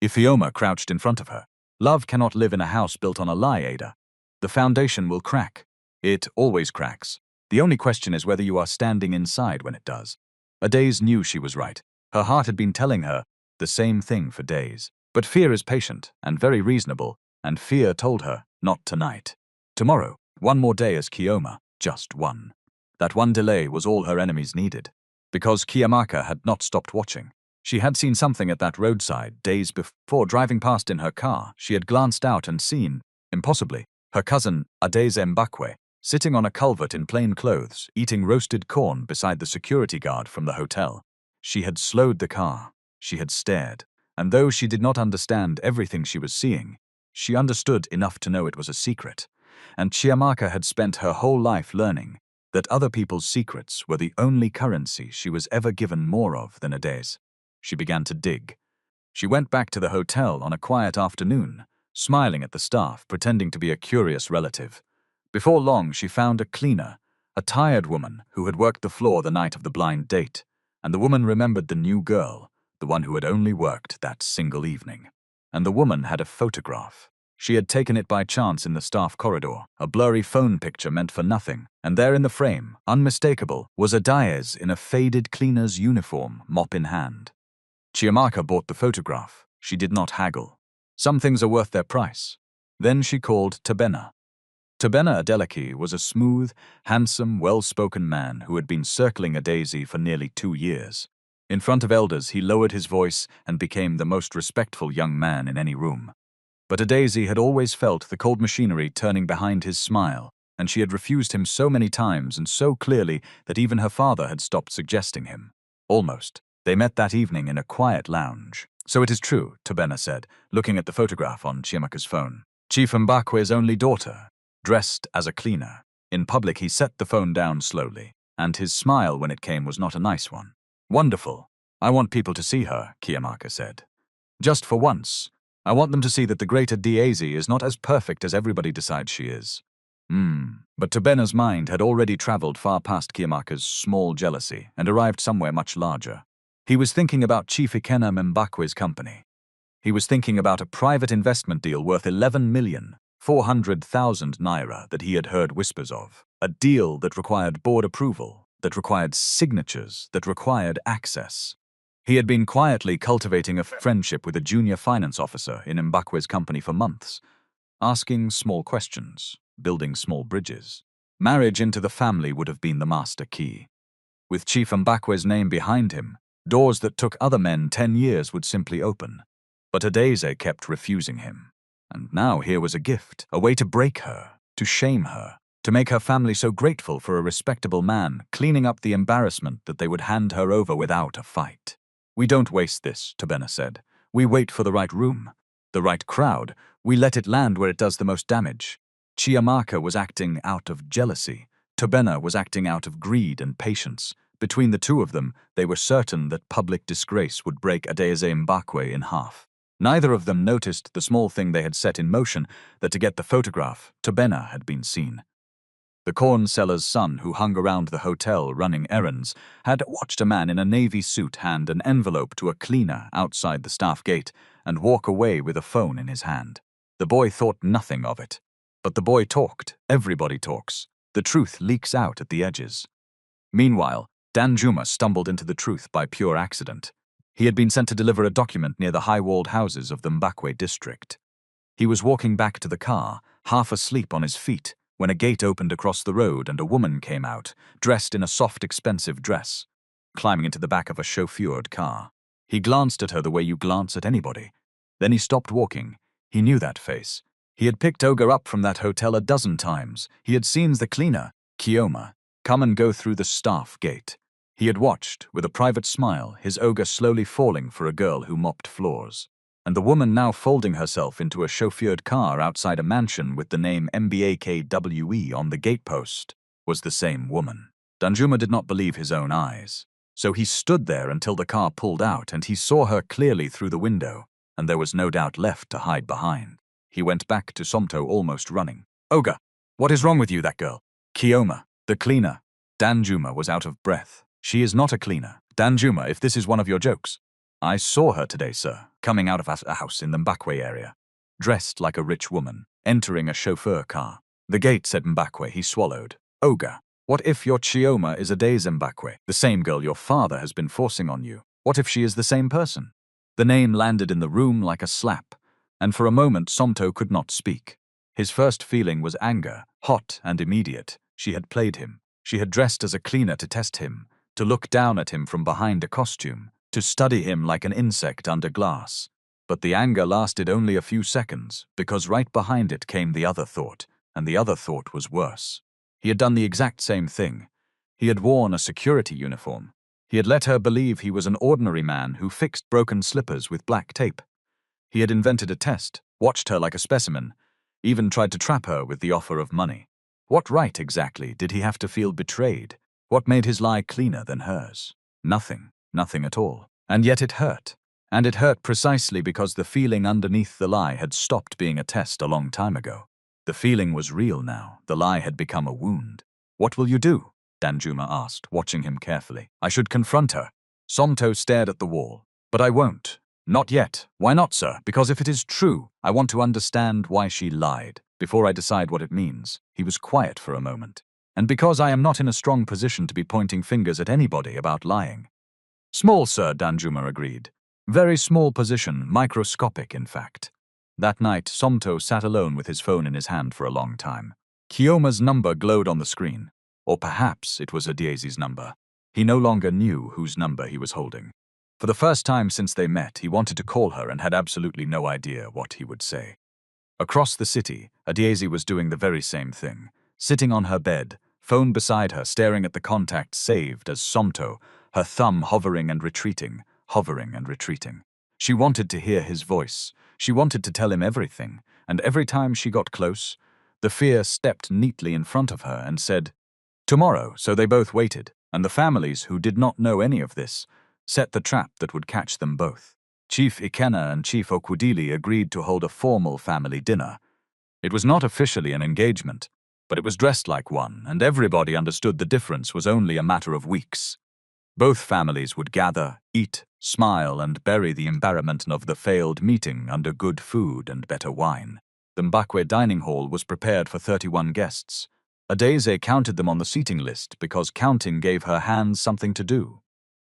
Ifeoma crouched in front of her. "Love cannot live in a house built on a lie, Ada. The foundation will crack. It always cracks. The only question is whether you are standing inside when it does." Adaze knew she was right. Her heart had been telling her the same thing for days. But fear is patient and very reasonable, and fear told her, not tonight. Tomorrow, one more day as Kioma, just one. That one delay was all her enemies needed. Because Kiyamaka had not stopped watching. She had seen something at that roadside days before. Driving past in her car, she had glanced out and seen, impossibly, her cousin, Adaze Mbakwe, sitting on a culvert in plain clothes, eating roasted corn beside the security guard from the hotel. She had slowed the car. She had stared. And though she did not understand everything she was seeing, she understood enough to know it was a secret. And Chiamaka had spent her whole life learning that other people's secrets were the only currency she was ever given more of than Adaze. She began to dig. She went back to the hotel on a quiet afternoon, smiling at the staff, pretending to be a curious relative. Before long, she found a cleaner, a tired woman who had worked the floor the night of the blind date, and the woman remembered the new girl, the one who had only worked that single evening. And the woman had a photograph. She had taken it by chance in the staff corridor, a blurry phone picture meant for nothing, and there in the frame, unmistakable, was Adaze in a faded cleaner's uniform, mop in hand. Chiamaka bought the photograph. She did not haggle. Some things are worth their price. Then she called Tabena. Tabena Adeleke was a smooth, handsome, well-spoken man who had been circling Adaze for nearly 2 years. In front of elders, he lowered his voice and became the most respectful young man in any room. But Adaze had always felt the cold machinery turning behind his smile, and she had refused him so many times and so clearly that even her father had stopped suggesting him. Almost. They met that evening in a quiet lounge. "So it is true," Tabena said, looking at the photograph on Chiamaka's phone. "Chief Mbakwe's only daughter, dressed as a cleaner." In public, he set the phone down slowly, and his smile when it came was not a nice one. "Wonderful. I want people to see her," Chiamaka said. "Just for once. I want them to see that the greater Diazi is not as perfect as everybody decides she is." But Tabena's mind had already traveled far past Chiamaka's small jealousy and arrived somewhere much larger. He was thinking about Chief Ikena Mbakwe's company. He was thinking about a private investment deal worth 11,400,000 naira that he had heard whispers of. A deal that required board approval, that required signatures, that required access. He had been quietly cultivating a friendship with a junior finance officer in Mbakwe's company for months, asking small questions, building small bridges. Marriage into the family would have been the master key. With Chief Mbakwe's name behind him, doors that took other men 10 years would simply open. But Adaze kept refusing him. And now here was a gift, a way to break her, to shame her, to make her family so grateful for a respectable man, cleaning up the embarrassment that they would hand her over without a fight. "We don't waste this," Tabena said. "We wait for the right room, the right crowd. We let it land where it does the most damage." Chiamaka was acting out of jealousy, Tobena was acting out of greed and patience. Between the two of them, they were certain that public disgrace would break Adeze Mbakwe in half. Neither of them noticed the small thing they had set in motion, that to get the photograph, Tobena had been seen. The corn seller's son, who hung around the hotel running errands, had watched a man in a navy suit hand an envelope to a cleaner outside the staff gate and walk away with a phone in his hand. The boy thought nothing of it. But the boy talked. Everybody talks. The truth leaks out at the edges. Meanwhile, Danjuma stumbled into the truth by pure accident. He had been sent to deliver a document near the high-walled houses of the Mbakwe district. He was walking back to the car, half asleep on his feet, when a gate opened across the road and a woman came out, dressed in a soft, expensive dress, climbing into the back of a chauffeured car. He glanced at her the way you glance at anybody. Then he stopped walking. He knew that face. He had picked Oga up from that hotel a dozen times. He had seen the cleaner, Kioma, come and go through the staff gate. He had watched, with a private smile, his Oga slowly falling for a girl who mopped floors. And the woman now folding herself into a chauffeured car outside a mansion with the name MBAKWE on the gatepost was the same woman. Danjuma did not believe his own eyes. So he stood there until the car pulled out and he saw her clearly through the window, and there was no doubt left to hide behind. He went back to Somto almost running. Oga, what is wrong with you, that girl? Kioma, the cleaner. Danjuma was out of breath. She is not a cleaner. Danjuma, if this is one of your jokes. I saw her today, sir, coming out of a house in the Mbakwe area, dressed like a rich woman, entering a chauffeur car. The gate said Mbakwe. He swallowed. Oga, what if your Chioma is Adeze Mbakwe, the same girl your father has been forcing on you? What if she is the same person? The name landed in the room like a slap, and for a moment Somto could not speak. His first feeling was anger, hot and immediate. She had played him. She had dressed as a cleaner to test him, to look down at him from behind a costume, to study him like an insect under glass. But the anger lasted only a few seconds, because right behind it came the other thought, and the other thought was worse. He had done the exact same thing. He had worn a security uniform. He had let her believe he was an ordinary man who fixed broken slippers with black tape. He had invented a test, watched her like a specimen, even tried to trap her with the offer of money. What right, exactly, did he have to feel betrayed? What made his lie cleaner than hers? Nothing. Nothing at all. And yet it hurt. And it hurt precisely because the feeling underneath the lie had stopped being a test a long time ago. The feeling was real now. The lie had become a wound. What will you do? Danjuma asked, watching him carefully. I should confront her. Somto stared at the wall. But I won't. Not yet. Why not, sir? Because if it is true, I want to understand why she lied, before I decide what it means. He was quiet for a moment. And because I am not in a strong position to be pointing fingers at anybody about lying. Small, sir, Danjuma agreed. Very small position, microscopic, in fact. That night, Somto sat alone with his phone in his hand for a long time. Kioma's number glowed on the screen. Or perhaps it was Adese's number. He no longer knew whose number he was holding. For the first time since they met, he wanted to call her and had absolutely no idea what he would say. Across the city, Adese was doing the very same thing. Sitting on her bed, phone beside her, staring at the contacts saved as Somto, her thumb hovering and retreating, hovering and retreating. She wanted to hear his voice. She wanted to tell him everything, and every time she got close, the fear stepped neatly in front of her and said, tomorrow. So they both waited, and the families who did not know any of this set the trap that would catch them both. Chief Ikena and Chief Okwudili agreed to hold a formal family dinner. It was not officially an engagement, but it was dressed like one, and everybody understood the difference was only a matter of weeks. Both families would gather, eat, smile, and bury the embarrassment of the failed meeting under good food and better wine. The Mbakwe dining hall was prepared for 31 guests. Adese counted them on the seating list because counting gave her hands something to do.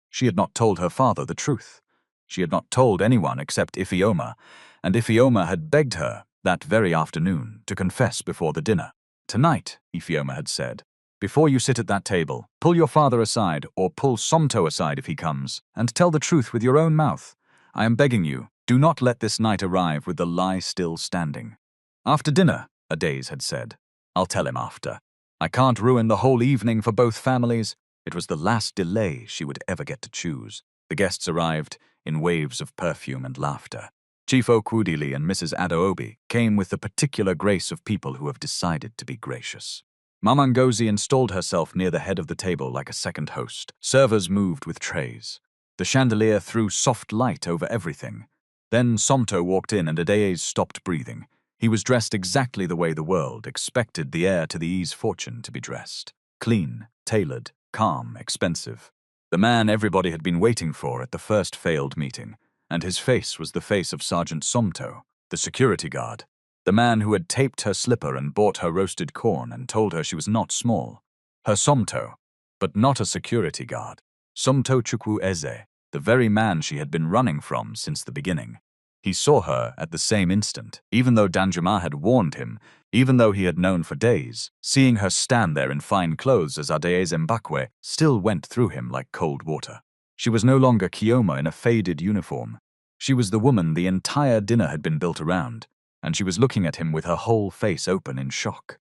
She had not told her father the truth. She had not told anyone except Ifeoma, and Ifeoma had begged her, that very afternoon, to confess before the dinner. Tonight, Ifeoma had said, before you sit at that table, pull your father aside, or pull Somto aside if he comes, and tell the truth with your own mouth. I am begging you, do not let this night arrive with the lie still standing. After dinner, Adese had said. I'll tell him after. I can't ruin the whole evening for both families. It was the last delay she would ever get to choose. The guests arrived in waves of perfume and laughter. Chief Okwudili and Mrs. Adaobi came with the particular grace of people who have decided to be gracious. Mama Ngozi installed herself near the head of the table like a second host. Servers moved with trays. The chandelier threw soft light over everything. Then Somto walked in and Adeyes stopped breathing. He was dressed exactly the way the world expected the heir to the E's fortune to be dressed. Clean, tailored, calm, expensive. The man everybody had been waiting for at the first failed meeting. And his face was the face of Sergeant Somto, the security guard. The man who had taped her slipper and bought her roasted corn and told her she was not small. Her Somto, but not a security guard. Somto Chukwu Eze, the very man she had been running from since the beginning. He saw her at the same instant, even though Danjuma had warned him, even though he had known for days. Seeing her stand there in fine clothes as Adeyes Mbakwe still went through him like cold water. She was no longer Kioma in a faded uniform. She was the woman the entire dinner had been built around, and she was looking at him with her whole face open in shock.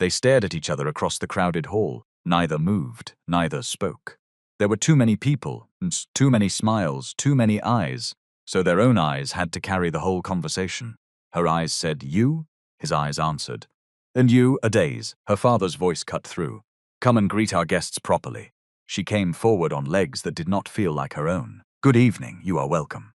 They stared at each other across the crowded hall. Neither moved, neither spoke. There were too many people, and too many smiles, too many eyes, so their own eyes had to carry the whole conversation. Her eyes said, "You?" His eyes answered. "And you, Adeyes," her father's voice cut through. "Come and greet our guests properly." She came forward on legs that did not feel like her own. "Good evening, you are welcome."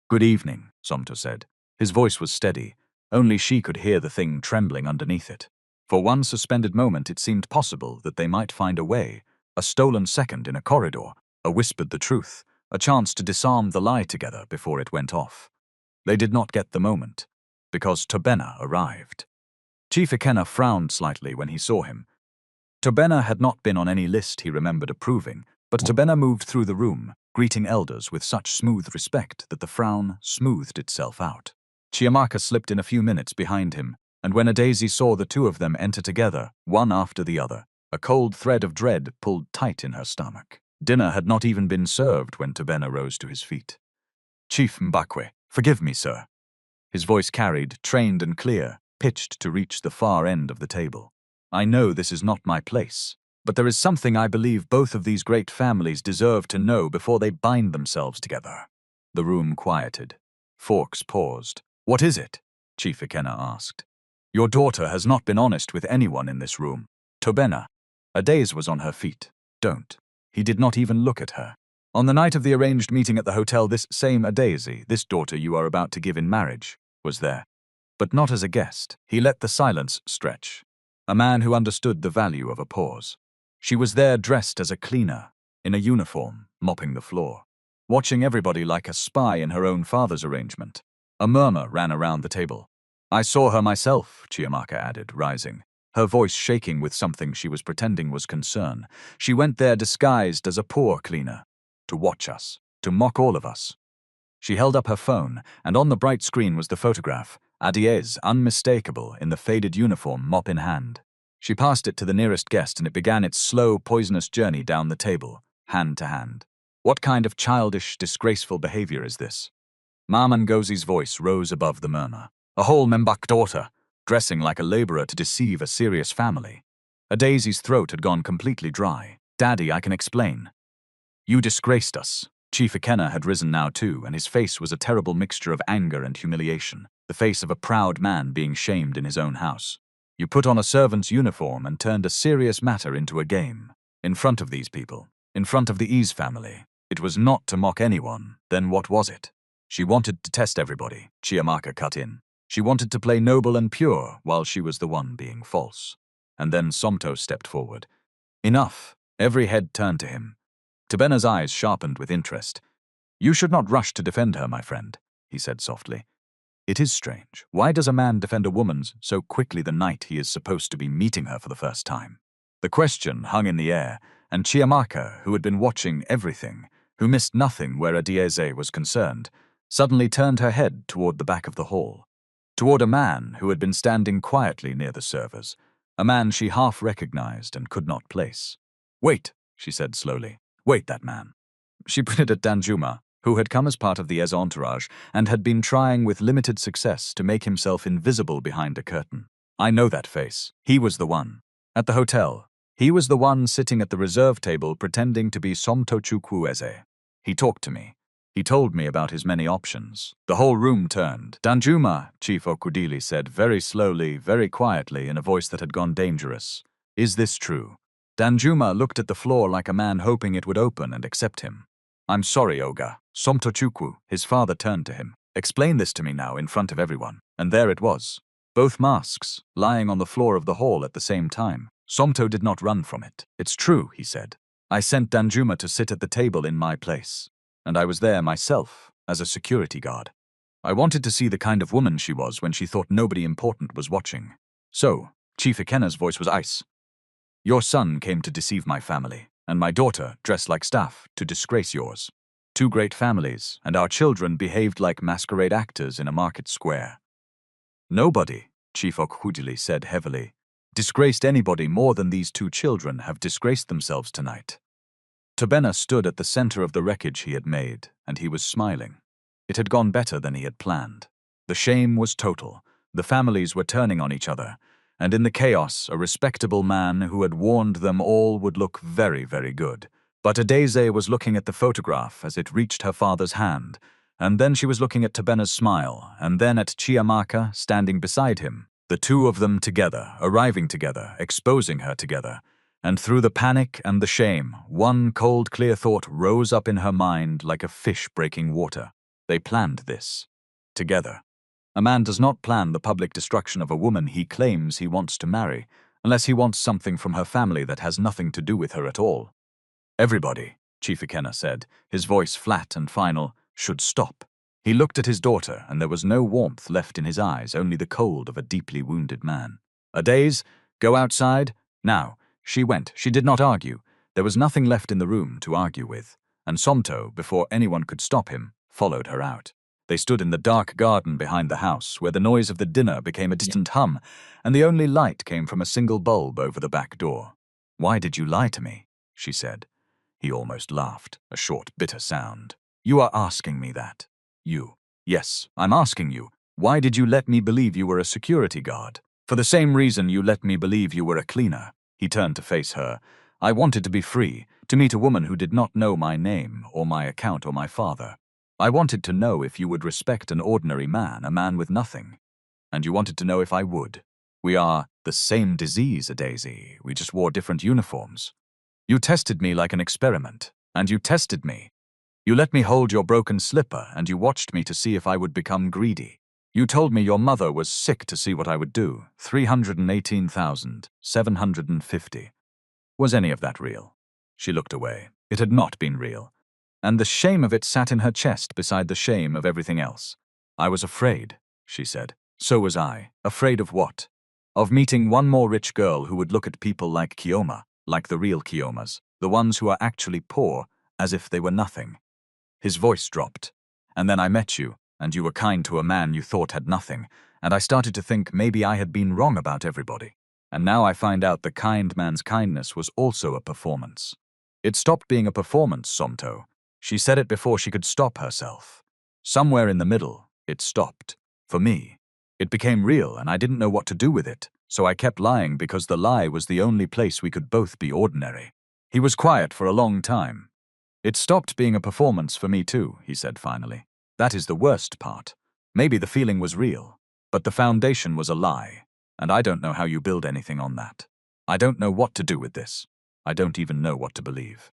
"Good evening," Somto said. His voice was steady. Only she could hear the thing trembling underneath it. For one suspended moment it seemed possible that they might find a way, a stolen second in a corridor, a whispered the truth, a chance to disarm the lie together before it went off. They did not get the moment, because Tobena arrived. Chief Ikenna frowned slightly when he saw him. Tobena had not been on any list he remembered approving, but Tobena moved through the room, greeting elders with such smooth respect that the frown smoothed itself out. Chiamaka slipped in a few minutes behind him, and when Adeyes saw the two of them enter together, one after the other, a cold thread of dread pulled tight in her stomach. Dinner had not even been served when Tobena rose to his feet. "Chief Mbakwe, forgive me, sir." His voice carried, trained and clear, pitched to reach the far end of the table. "I know this is not my place, but there is something I believe both of these great families deserve to know before they bind themselves together." The room quieted. Forks paused. "What is it?" Chief Ikenna asked. "Your daughter has not been honest with anyone in this room." Tobena. Adeyes was on her feet. "Don't." He did not even look at her. "On the night of the arranged meeting at the hotel, this same Adeyes, this daughter you are about to give in marriage, was there. But not as a guest." He let the silence stretch. A man who understood the value of a pause. She was there dressed as a cleaner, in a uniform, mopping the floor, watching everybody like a spy in her own father's arrangement. A murmur ran around the table. "I saw her myself," Chiamaka added, rising, her voice shaking with something she was pretending was concern. "She went there disguised as a poor cleaner, to watch us, to mock all of us." She held up her phone, and on the bright screen was the photograph, Adeyes, unmistakable, in the faded uniform, mop in hand. She passed it to the nearest guest, and it began its slow, poisonous journey down the table, hand to hand. "What kind of childish, disgraceful behavior is this?" Mama Ngozi's voice rose above the murmur. "A whole Mbak daughter, dressing like a laborer to deceive a serious family." Adeyesi's throat had gone completely dry. "Daddy, I can explain." "You disgraced us." Chief Ikenna had risen now too, and his face was a terrible mixture of anger and humiliation, the face of a proud man being shamed in his own house. "You put on a servant's uniform and turned a serious matter into a game. In front of these people, in front of the Ease family. It was not to mock anyone. Then what was it?" "She wanted to test everybody," Chiamaka cut in. "She wanted to play noble and pure while she was the one being false." And then Somto stepped forward. "Enough." Every head turned to him. Tobena's eyes sharpened with interest. "You should not rush to defend her, my friend," he said softly. "It is strange. Why does a man defend a woman so quickly the night he is supposed to be meeting her for the first time?" The question hung in the air, and Chiamaka, who had been watching everything, who missed nothing where Adeyes was concerned, suddenly turned her head toward the back of the hall, toward a man who had been standing quietly near the servers, a man she half recognized and could not place. "Wait," she said slowly. "Wait, that man." She pointed at Danjuma, who had come as part of the Ez entourage and had been trying with limited success to make himself invisible behind a curtain. "I know that face. He was the one. At the hotel. He was the one sitting at the reserve table pretending to be Somtochukwu Eze. He talked to me. He told me about his many options." The whole room turned. "Danjuma," Chief Okudili said very slowly, very quietly, in a voice that had gone dangerous. Is this true? Danjuma looked at the floor like a man hoping it would open and accept him. I'm sorry, Oga. Somtochukwu, his father turned to him. Explain this to me now in front of everyone. And there it was. Both masks, lying on the floor of the hall at the same time. Somto did not run from it. It's true, he said. I sent Danjuma to sit at the table in my place. And I was there myself, as a security guard. I wanted to see the kind of woman she was when she thought nobody important was watching. So, Chief Ikena's voice was ice. Your son came to deceive my family, and my daughter, dressed like staff, to disgrace yours. Two great families, and our children behaved like masquerade actors in a market square. Nobody, Chief Okhudili said heavily, disgraced anybody more than these two children have disgraced themselves tonight. Tobena stood at the center of the wreckage he had made, and he was smiling. It had gone better than he had planned. The shame was total. The families were turning on each other, and in the chaos, a respectable man who had warned them all would look very, very good. But Adeze was looking at the photograph as it reached her father's hand, and then she was looking at Tobena's smile, and then at Chiamaka standing beside him, the two of them together, arriving together, exposing her together. And through the panic and the shame, one cold, clear thought rose up in her mind like a fish breaking water. They planned this. Together. A man does not plan the public destruction of a woman he claims he wants to marry, unless he wants something from her family that has nothing to do with her at all. Everybody, Chief Ikena said, his voice flat and final, should stop. He looked at his daughter, and there was no warmth left in his eyes, only the cold of a deeply wounded man. Adeze, go outside. Now. She went. She did not argue. There was nothing left in the room to argue with. And Somto, before anyone could stop him, followed her out. They stood in the dark garden behind the house, where the noise of the dinner became a distant hum, and the only light came from a single bulb over the back door. Why did you lie to me? She said. He almost laughed, a short, bitter sound. You are asking me that. You. Yes, I'm asking you. Why did you let me believe you were a security guard? For the same reason you let me believe you were a cleaner. He turned to face her. I wanted to be free, to meet a woman who did not know my name, or my account, or my father. I wanted to know if you would respect an ordinary man, a man with nothing. And you wanted to know if I would. We are the same disease, Adeze. We just wore different uniforms. You tested me like an experiment, and you tested me. You let me hold your broken slipper, and you watched me to see if I would become greedy. You told me your mother was sick to see what I would do. 318,750. Was any of that real? She looked away. It had not been real. And the shame of it sat in her chest beside the shame of everything else. I was afraid, she said. So was I. Afraid of what? Of meeting one more rich girl who would look at people like Kioma, like the real Kiomas, the ones who are actually poor, as if they were nothing. His voice dropped. And then I met you, and you were kind to a man you thought had nothing, and I started to think maybe I had been wrong about everybody. And now I find out the kind man's kindness was also a performance. It stopped being a performance, Somto. She said it before she could stop herself. Somewhere in the middle, it stopped. For me. It became real, and I didn't know what to do with it, so I kept lying because the lie was the only place we could both be ordinary. He was quiet for a long time. It stopped being a performance for me too, he said finally. That is the worst part. Maybe the feeling was real, but the foundation was a lie, and I don't know how you build anything on that. I don't know what to do with this. I don't even know what to believe.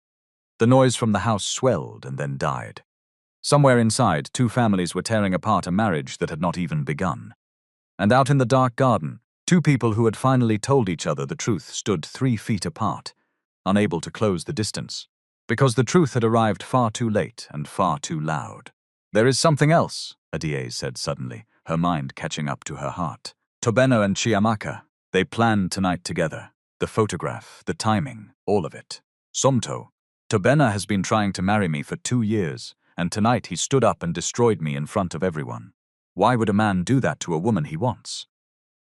The noise from the house swelled and then died. Somewhere inside, two families were tearing apart a marriage that had not even begun. And out in the dark garden, two people who had finally told each other the truth stood 3 feet apart, unable to close the distance, because the truth had arrived far too late and far too loud. There is something else, Adie said suddenly, her mind catching up to her heart. Tobena and Chiamaka, they planned tonight together. The photograph, the timing, all of it. Somto, Tobena has been trying to marry me for 2 years, and tonight he stood up and destroyed me in front of everyone. Why would a man do that to a woman he wants?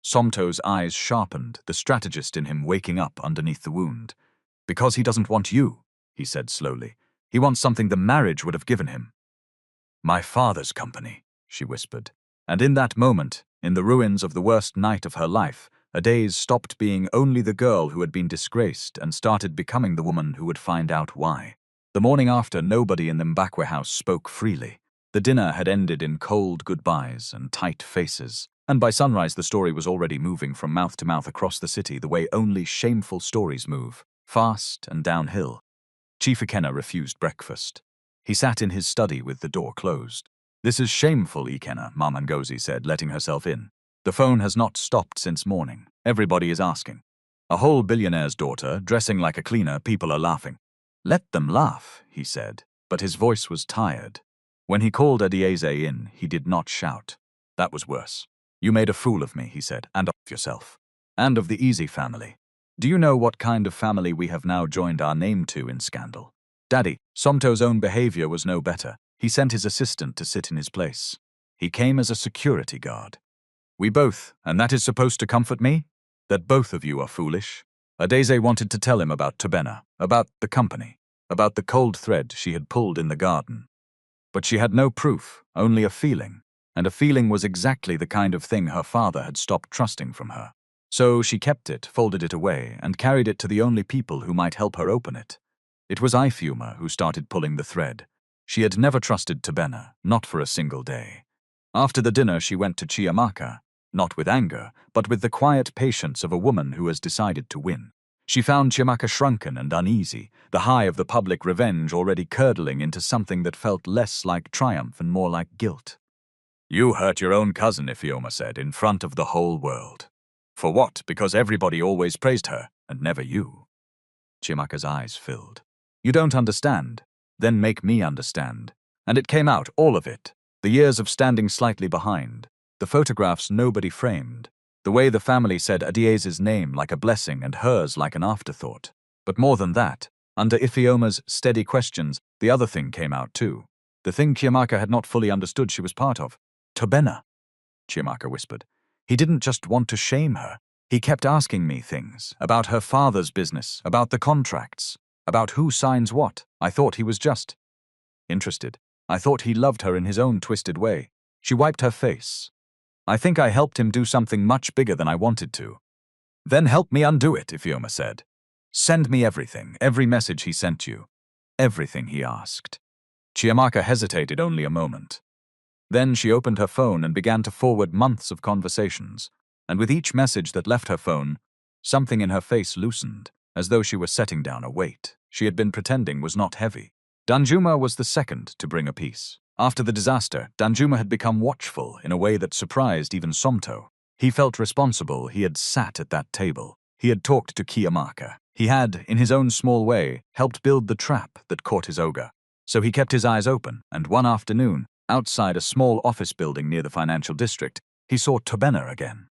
Somto's eyes sharpened, the strategist in him waking up underneath the wound. Because he doesn't want you, he said slowly. He wants something the marriage would have given him. My father's company, she whispered. And in that moment, in the ruins of the worst night of her life, Adeze stopped being only the girl who had been disgraced and started becoming the woman who would find out why. The morning after, nobody in the Mbakwe house spoke freely. The dinner had ended in cold goodbyes and tight faces. And by sunrise, the story was already moving from mouth to mouth across the city the way only shameful stories move, fast and downhill. Chief Ikenna refused breakfast. He sat in his study with the door closed. "This is shameful, Ikenna," Mama Ngozi said, letting herself in. "The phone has not stopped since morning. Everybody is asking. A whole billionaire's daughter, dressing like a cleaner, people are laughing." "Let them laugh," he said, but his voice was tired. When he called Adieze in, he did not shout. That was worse. "You made a fool of me," he said, "and of yourself. And of the Easy family. Do you know what kind of family we have now joined our name to in scandal? Daddy, Somto's own behavior was no better. He sent his assistant to sit in his place. He came as a security guard. We both, and that is supposed to comfort me? That both of you are foolish." Adieze wanted to tell him about Tobena, about the company, about the cold thread she had pulled in the garden. But she had no proof, only a feeling, and a feeling was exactly the kind of thing her father had stopped trusting from her. So she kept it, folded it away, and carried it to the only people who might help her open it. It was Ifeoma who started pulling the thread. She had never trusted Tobena, not for a single day. After the dinner, she went to Chiamaka, not with anger, but with the quiet patience of a woman who has decided to win. She found Chiamaka shrunken and uneasy, the high of the public revenge already curdling into something that felt less like triumph and more like guilt. "You hurt your own cousin," Ifeoma said, "in front of the whole world. For what? Because everybody always praised her, and never you." Chiamaka's eyes filled. "You don't understand. Then make me understand." And it came out, all of it. The years of standing slightly behind. The photographs nobody framed. The way the family said Adieze's name like a blessing and hers like an afterthought. But more than that, under Ifeoma's steady questions, the other thing came out too. The thing Chiamaka had not fully understood she was part of. "Tobena," Chiamaka whispered. "He didn't just want to shame her. He kept asking me things, about her father's business, about the contracts, about who signs what. I thought he was just interested. I thought he loved her in his own twisted way." She wiped her face. "I think I helped him do something much bigger than I wanted to." "Then help me undo it," Ifeoma said. "Send me everything, every message he sent you. Everything he asked." Chiamaka hesitated only a moment. Then she opened her phone and began to forward months of conversations, and with each message that left her phone, something in her face loosened, as though she were setting down a weight she had been pretending was not heavy. Danjuma was the second to bring a peace. After the disaster, Danjuma had become watchful in a way that surprised even Somto. He felt responsible. He had sat at that table. He had talked to Chiamaka. He had, in his own small way, helped build the trap that caught his ogre. So he kept his eyes open, and one afternoon, outside a small office building near the financial district, he saw Tobena again.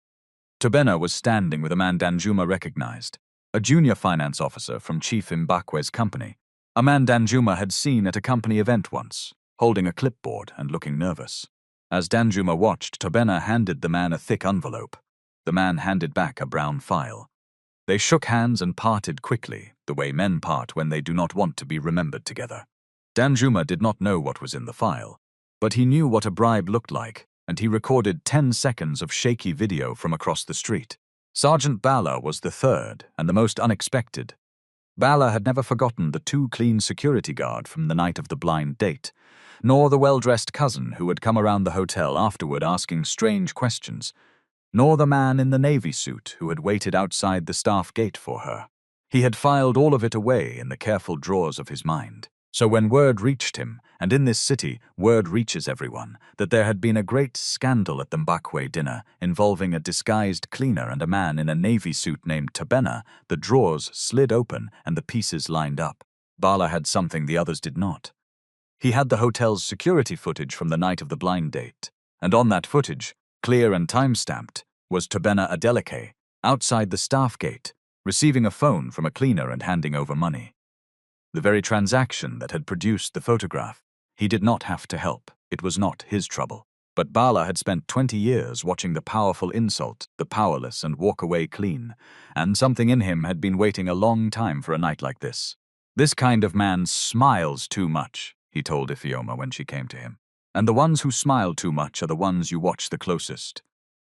Tobena was standing with a man Danjuma recognized, a junior finance officer from Chief Mbakwe's company, a man Danjuma had seen at a company event once, holding a clipboard and looking nervous. As Danjuma watched, Tobena handed the man a thick envelope. The man handed back a brown file. They shook hands and parted quickly, the way men part when they do not want to be remembered together. Danjuma did not know what was in the file, but he knew what a bribe looked like, and he recorded 10 seconds of shaky video from across the street. Sergeant Bala was the third and the most unexpected. Bala had never forgotten the too clean security guard from the night of the blind date, nor the well-dressed cousin who had come around the hotel afterward asking strange questions, nor the man in the navy suit who had waited outside the staff gate for her. He had filed all of it away in the careful drawers of his mind. So when word reached him, and in this city word reaches everyone, that there had been a great scandal at the Mbakwe dinner involving a disguised cleaner and a man in a navy suit named Tobena, the drawers slid open and the pieces lined up. Bala had something the others did not. He had the hotel's security footage from the night of the blind date, and on that footage, clear and time-stamped, was Tobena Adeleke, outside the staff gate, receiving a phone from a cleaner and handing over money. The very transaction that had produced the photograph. He did not have to help. It was not his trouble. But Bala had spent 20 years watching the powerful insult the powerless and walk away clean, and something in him had been waiting a long time for a night like this. "This kind of man smiles too much," he told Ifeoma when she came to him. "And the ones who smile too much are the ones you watch the closest."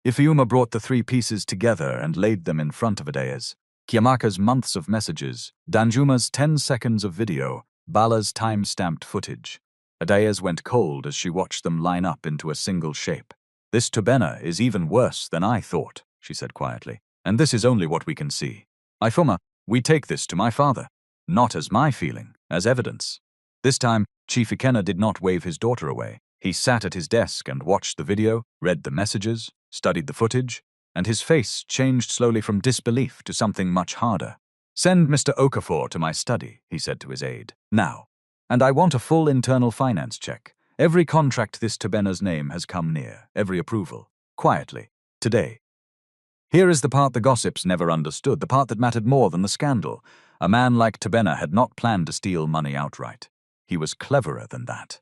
Ifeoma brought the three pieces together and laid them in front of Adeyes. Chiamaka's months of messages, Danjuma's 10 seconds of video, Bala's time-stamped footage. Adeyes went cold as she watched them line up into a single shape. This Tobena is even worse than I thought, she said quietly. And this is only what we can see. Ifuma, we take this to my father. Not as my feeling, as evidence. This time, Chief Ikenna did not wave his daughter away. He sat at his desk and watched the video, read the messages, studied the footage, and his face changed slowly from disbelief to something much harder. Send Mr. Okafor to my study, he said to his aide. Now. And I want a full internal finance check. Every contract this Tobena's name has come near, every approval. Quietly. Today. Here is the part the gossips never understood, the part that mattered more than the scandal. A man like Tobena had not planned to steal money outright. He was cleverer than that.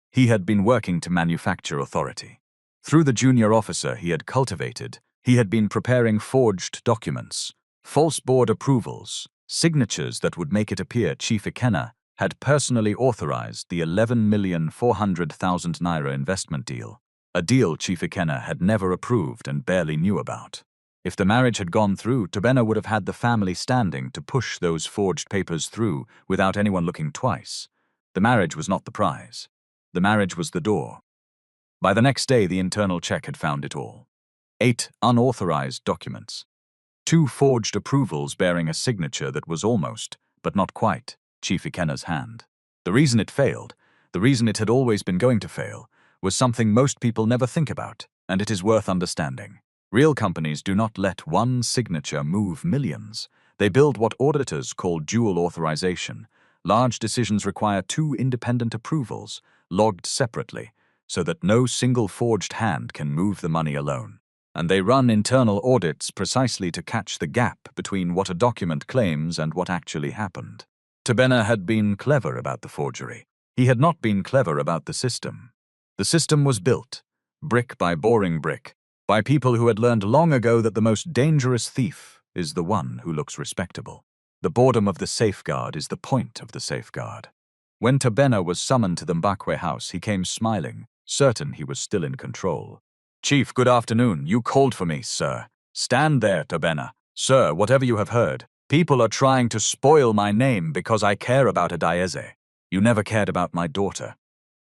He had been working to manufacture authority. Through the junior officer he had cultivated, he had been preparing forged documents, false board approvals, signatures that would make it appear Chief Ikenna had personally authorized the 11,400,000 naira investment deal, a deal Chief Ikenna had never approved and barely knew about. If the marriage had gone through, Tobena would have had the family standing to push those forged papers through without anyone looking twice. The marriage was not the prize. The marriage was the door. By the next day, the internal check had found it all. 8 unauthorized documents. 2 forged approvals bearing a signature that was almost, but not quite, Chief Ikenna's hand. The reason it failed, the reason it had always been going to fail, was something most people never think about, and it is worth understanding. Real companies do not let one signature move millions. They build what auditors call dual authorization. Large decisions require 2 independent approvals, logged separately, so that no single forged hand can move the money alone. And they run internal audits precisely to catch the gap between what a document claims and what actually happened. Tobena had been clever about the forgery. He had not been clever about the system. The system was built, brick by boring brick, by people who had learned long ago that the most dangerous thief is the one who looks respectable. The boredom of the safeguard is the point of the safeguard. When Tobena was summoned to the Mbakwe house, he came smiling, certain he was still in control. Chief, good afternoon. You called for me, sir. Stand there, Tobena. Sir, whatever you have heard, people are trying to spoil my name because I care about Adayeze. You never cared about my daughter.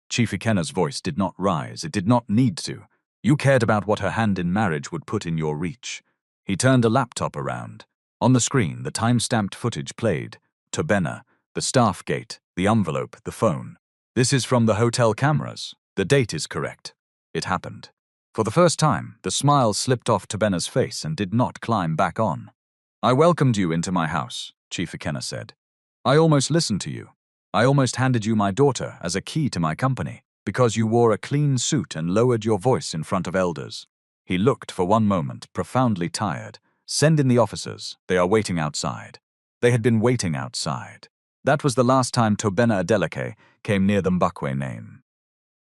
Chief Ikenna's voice did not rise. It did not need to. You cared about what her hand in marriage would put in your reach. He turned a laptop around. On the screen, the time-stamped footage played. Tobena, the staff gate, the envelope, the phone. This is from the hotel cameras. The date is correct. It happened. For the first time, the smile slipped off Tobena's face and did not climb back on. I welcomed you into my house, Chief Ikenna said. I almost listened to you. I almost handed you my daughter as a key to my company, because you wore a clean suit and lowered your voice in front of elders. He looked for one moment, profoundly tired. Send in the officers. They are waiting outside. They had been waiting outside. That was the last time Tobena Adeleke came near the Mbakwe name.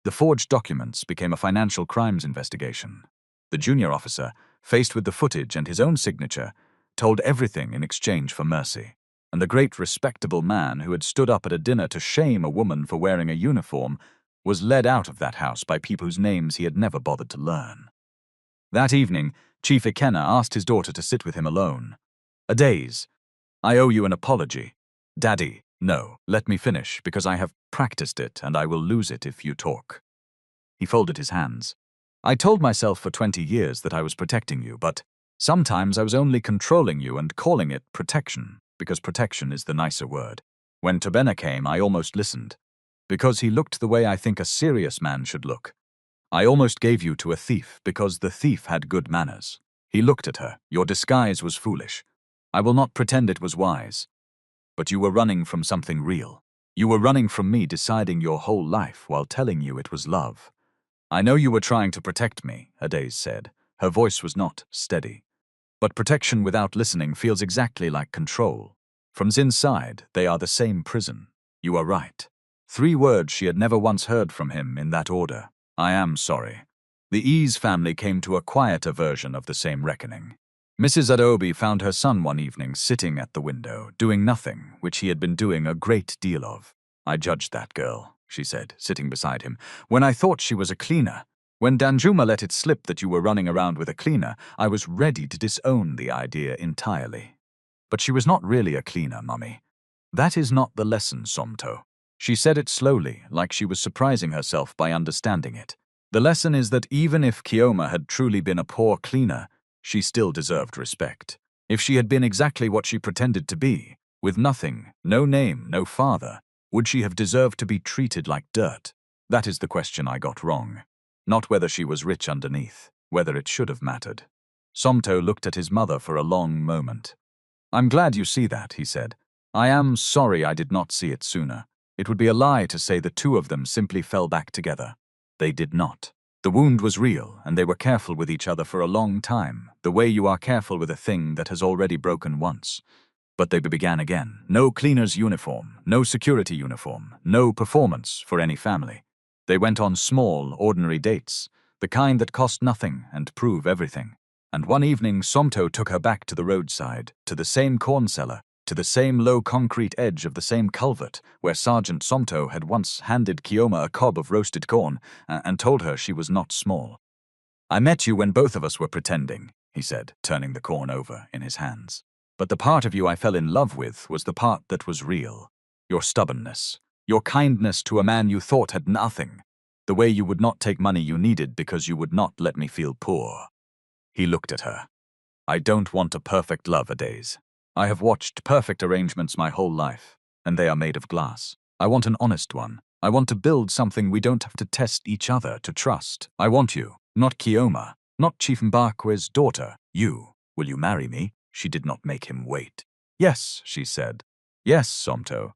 The forged documents became a financial crimes investigation. The junior officer, faced with the footage and his own signature, told everything in exchange for mercy. And the great respectable man who had stood up at a dinner to shame a woman for wearing a uniform was led out of that house by people whose names he had never bothered to learn. That evening, Chief Ikenna asked his daughter to sit with him alone. Adaze, I owe you an apology. Daddy, no, let me finish, because I have practiced it and I will lose it if you talk. He folded his hands. I told myself for 20 years that I was protecting you, but sometimes I was only controlling you and calling it protection, because protection is the nicer word. When Tobena came, I almost listened, because he looked the way I think a serious man should look. I almost gave you to a thief because the thief had good manners. He looked at her. Your disguise was foolish. I will not pretend it was wise. But you were running from something real. You were running from me deciding your whole life while telling you it was love. I know you were trying to protect me, Adaze said. Her voice was not steady. But protection without listening feels exactly like control. From inside, they are the same prison. You are right. 3 words she had never once heard from him in that order. I am sorry. The Ease family came to a quieter version of the same reckoning. Mrs. Adobe found her son one evening sitting at the window, doing nothing, which he had been doing a great deal of. I judged that girl, she said, sitting beside him, when I thought she was a cleaner. When Danjuma let it slip that you were running around with a cleaner, I was ready to disown the idea entirely. But she was not really a cleaner, Mummy. That is not the lesson, Somto. She said it slowly, like she was surprising herself by understanding it. The lesson is that even if Kioma had truly been a poor cleaner, she still deserved respect. If she had been exactly what she pretended to be, with nothing, no name, no father, would she have deserved to be treated like dirt? That is the question I got wrong. Not whether she was rich underneath, whether it should have mattered. Somto looked at his mother for a long moment. "I'm glad you see that," he said. "I am sorry I did not see it sooner. It would be a lie to say the two of them simply fell back together. They did not. The wound was real, and they were careful with each other for a long time, the way you are careful with a thing that has already broken once. But they began again. No cleaner's uniform, no security uniform, no performance for any family. They went on small, ordinary dates, the kind that cost nothing and prove everything. And one evening, Somto took her back to the roadside, to the same corn cellar, to the same low concrete edge of the same culvert where Sergeant Somto had once handed Kioma a cob of roasted corn and told her she was not small. "I met you when both of us were pretending," he said, turning the corn over in his hands. "But the part of you I fell in love with was the part that was real. Your stubbornness, your kindness to a man you thought had nothing, the way you would not take money you needed because you would not let me feel poor." He looked at her. "I don't want a perfect love nowadays. I have watched perfect arrangements my whole life, and they are made of glass. I want an honest one. I want to build something we don't have to test each other to trust. I want you, not Kioma, not Chief Mbakwe's daughter. You. Will you marry me?" She did not make him wait. "Yes," she said. "Yes, Somto."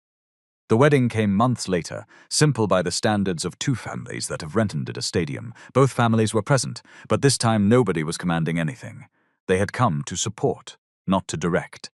The wedding came months later, simple by the standards of two families that have rented a stadium. Both families were present, but this time nobody was commanding anything. They had come to support, not to direct.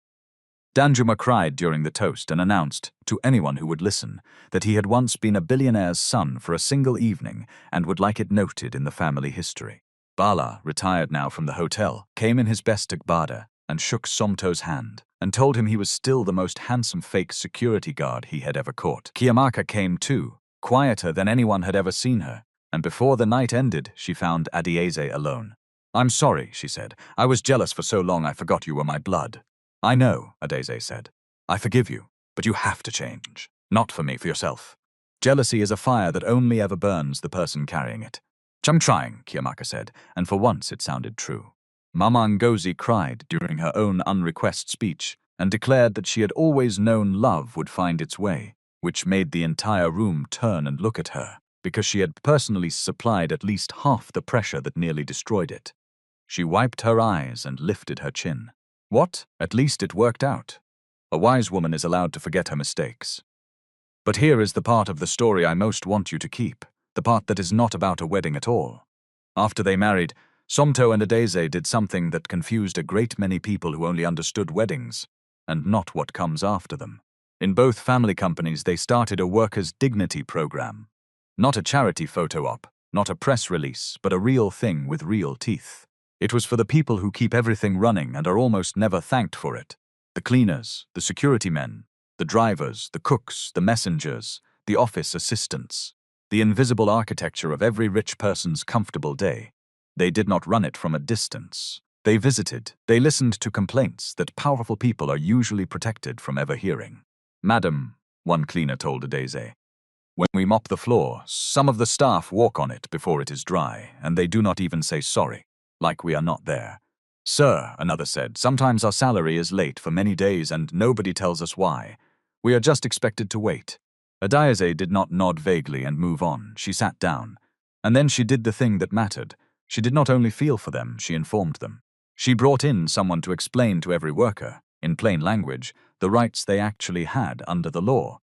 Danjuma cried during the toast and announced, to anyone who would listen, that he had once been a billionaire's son for a single evening and would like it noted in the family history. Bala, retired now from the hotel, came in his best agbada and shook Somto's hand and told him he was still the most handsome fake security guard he had ever caught. Kiamaka came too, quieter than anyone had ever seen her, and before the night ended, she found Adieze alone. "I'm sorry," she said. "I was jealous for so long I forgot you were my blood." "I know," Adeze said. "I forgive you, but you have to change. Not for me, for yourself. Jealousy is a fire that only ever burns the person carrying it." "I'm trying," Kiamaka said, and for once it sounded true. Mama Ngozi cried during her own unrequested speech and declared that she had always known love would find its way, which made the entire room turn and look at her, because she had personally supplied at least half the pressure that nearly destroyed it. She wiped her eyes and lifted her chin. What? At least it worked out. A wise woman is allowed to forget her mistakes. But here is the part of the story I most want you to keep, the part that is not about a wedding at all. After they married, Somto and Adeze did something that confused a great many people who only understood weddings, and not what comes after them. In both family companies, they started a workers' dignity program. Not a charity photo op, not a press release, but a real thing with real teeth. It was for the people who keep everything running and are almost never thanked for it. The cleaners, the security men, the drivers, the cooks, the messengers, the office assistants. The invisible architecture of every rich person's comfortable day. They did not run it from a distance. They visited, they listened to complaints that powerful people are usually protected from ever hearing. "Madam," one cleaner told Adeze, "when we mop the floor, some of the staff walk on it before it is dry, and they do not even say sorry. Like we are not there." "Sir," another said, "sometimes our salary is late for many days and nobody tells us why. We are just expected to wait." Adieze did not nod vaguely and move on. She sat down. And then she did the thing that mattered. She did not only feel for them, she informed them. She brought in someone to explain to every worker, in plain language, the rights they actually had under the law.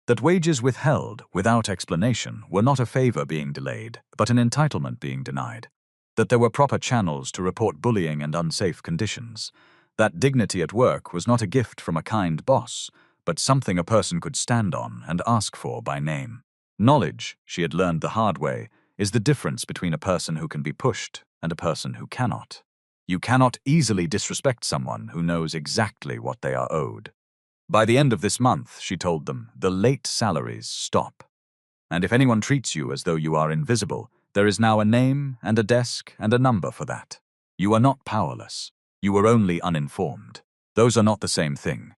That wages withheld, without explanation, were not a favor being delayed, but an entitlement being denied. That there were proper channels to report bullying and unsafe conditions. That dignity at work was not a gift from a kind boss, but something a person could stand on and ask for by name. Knowledge, she had learned the hard way, is the difference between a person who can be pushed and a person who cannot. You cannot easily disrespect someone who knows exactly what they are owed. By the end of this month, she told them, the late salaries stop. And if anyone treats you as though you are invisible, there is now a name and a desk and a number for that. You are not powerless. You are only uninformed. Those are not the same thing.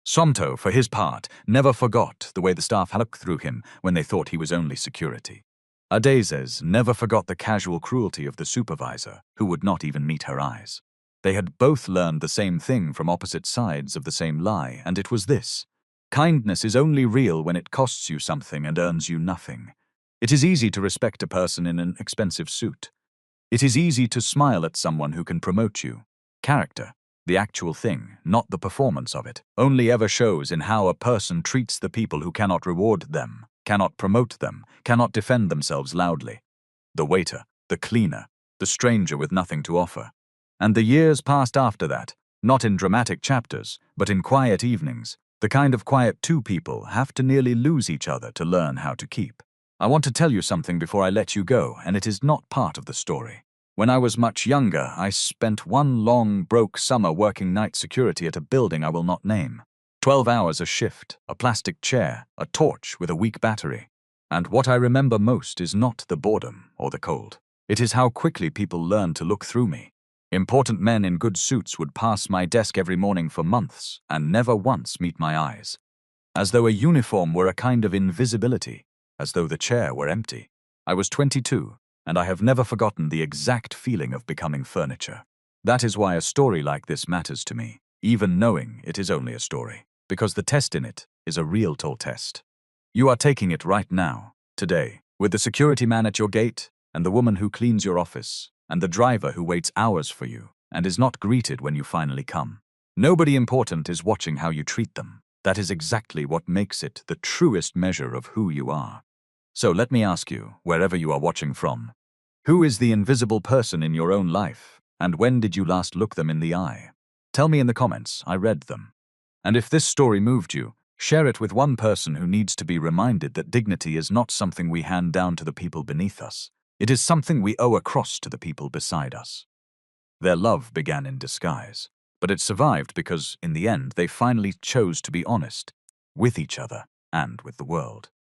Somto, for his part, never forgot the way the staff looked through him when they thought he was only security. Adazes never forgot the casual cruelty of the supervisor, who would not even meet her eyes. They had both learned the same thing from opposite sides of the same lie, and it was this: kindness is only real when it costs you something and earns you nothing. It is easy to respect a person in an expensive suit. It is easy to smile at someone who can promote you. Character, the actual thing, not the performance of it, only ever shows in how a person treats the people who cannot reward them, cannot promote them, cannot defend themselves loudly. The waiter, the cleaner, the stranger with nothing to offer. And the years passed after that, not in dramatic chapters, but in quiet evenings, the kind of quiet two people have to nearly lose each other to learn how to keep. I want to tell you something before I let you go, and it is not part of the story. When I was much younger, I spent one long, broke summer working night security at a building I will not name. 12 hours a shift, a plastic chair, a torch with a weak battery. And what I remember most is not the boredom or the cold. It is how quickly people learned to look through me. Important men in good suits would pass my desk every morning for months and never once meet my eyes. As though a uniform were a kind of invisibility, as though the chair were empty. I was 22, and I have never forgotten the exact feeling of becoming furniture. That is why a story like this matters to me, even knowing it is only a story, because the test in it is a real tall test. You are taking it right now, today, with the security man at your gate, and the woman who cleans your office, and the driver who waits hours for you, and is not greeted when you finally come. Nobody important is watching how you treat them. That is exactly what makes it the truest measure of who you are. So let me ask you, wherever you are watching from, who is the invisible person in your own life, and when did you last look them in the eye? Tell me in the comments, I read them. And if this story moved you, share it with one person who needs to be reminded that dignity is not something we hand down to the people beneath us. It is something we owe across to the people beside us. Their love began in disguise, but it survived because, in the end, they finally chose to be honest with each other and with the world.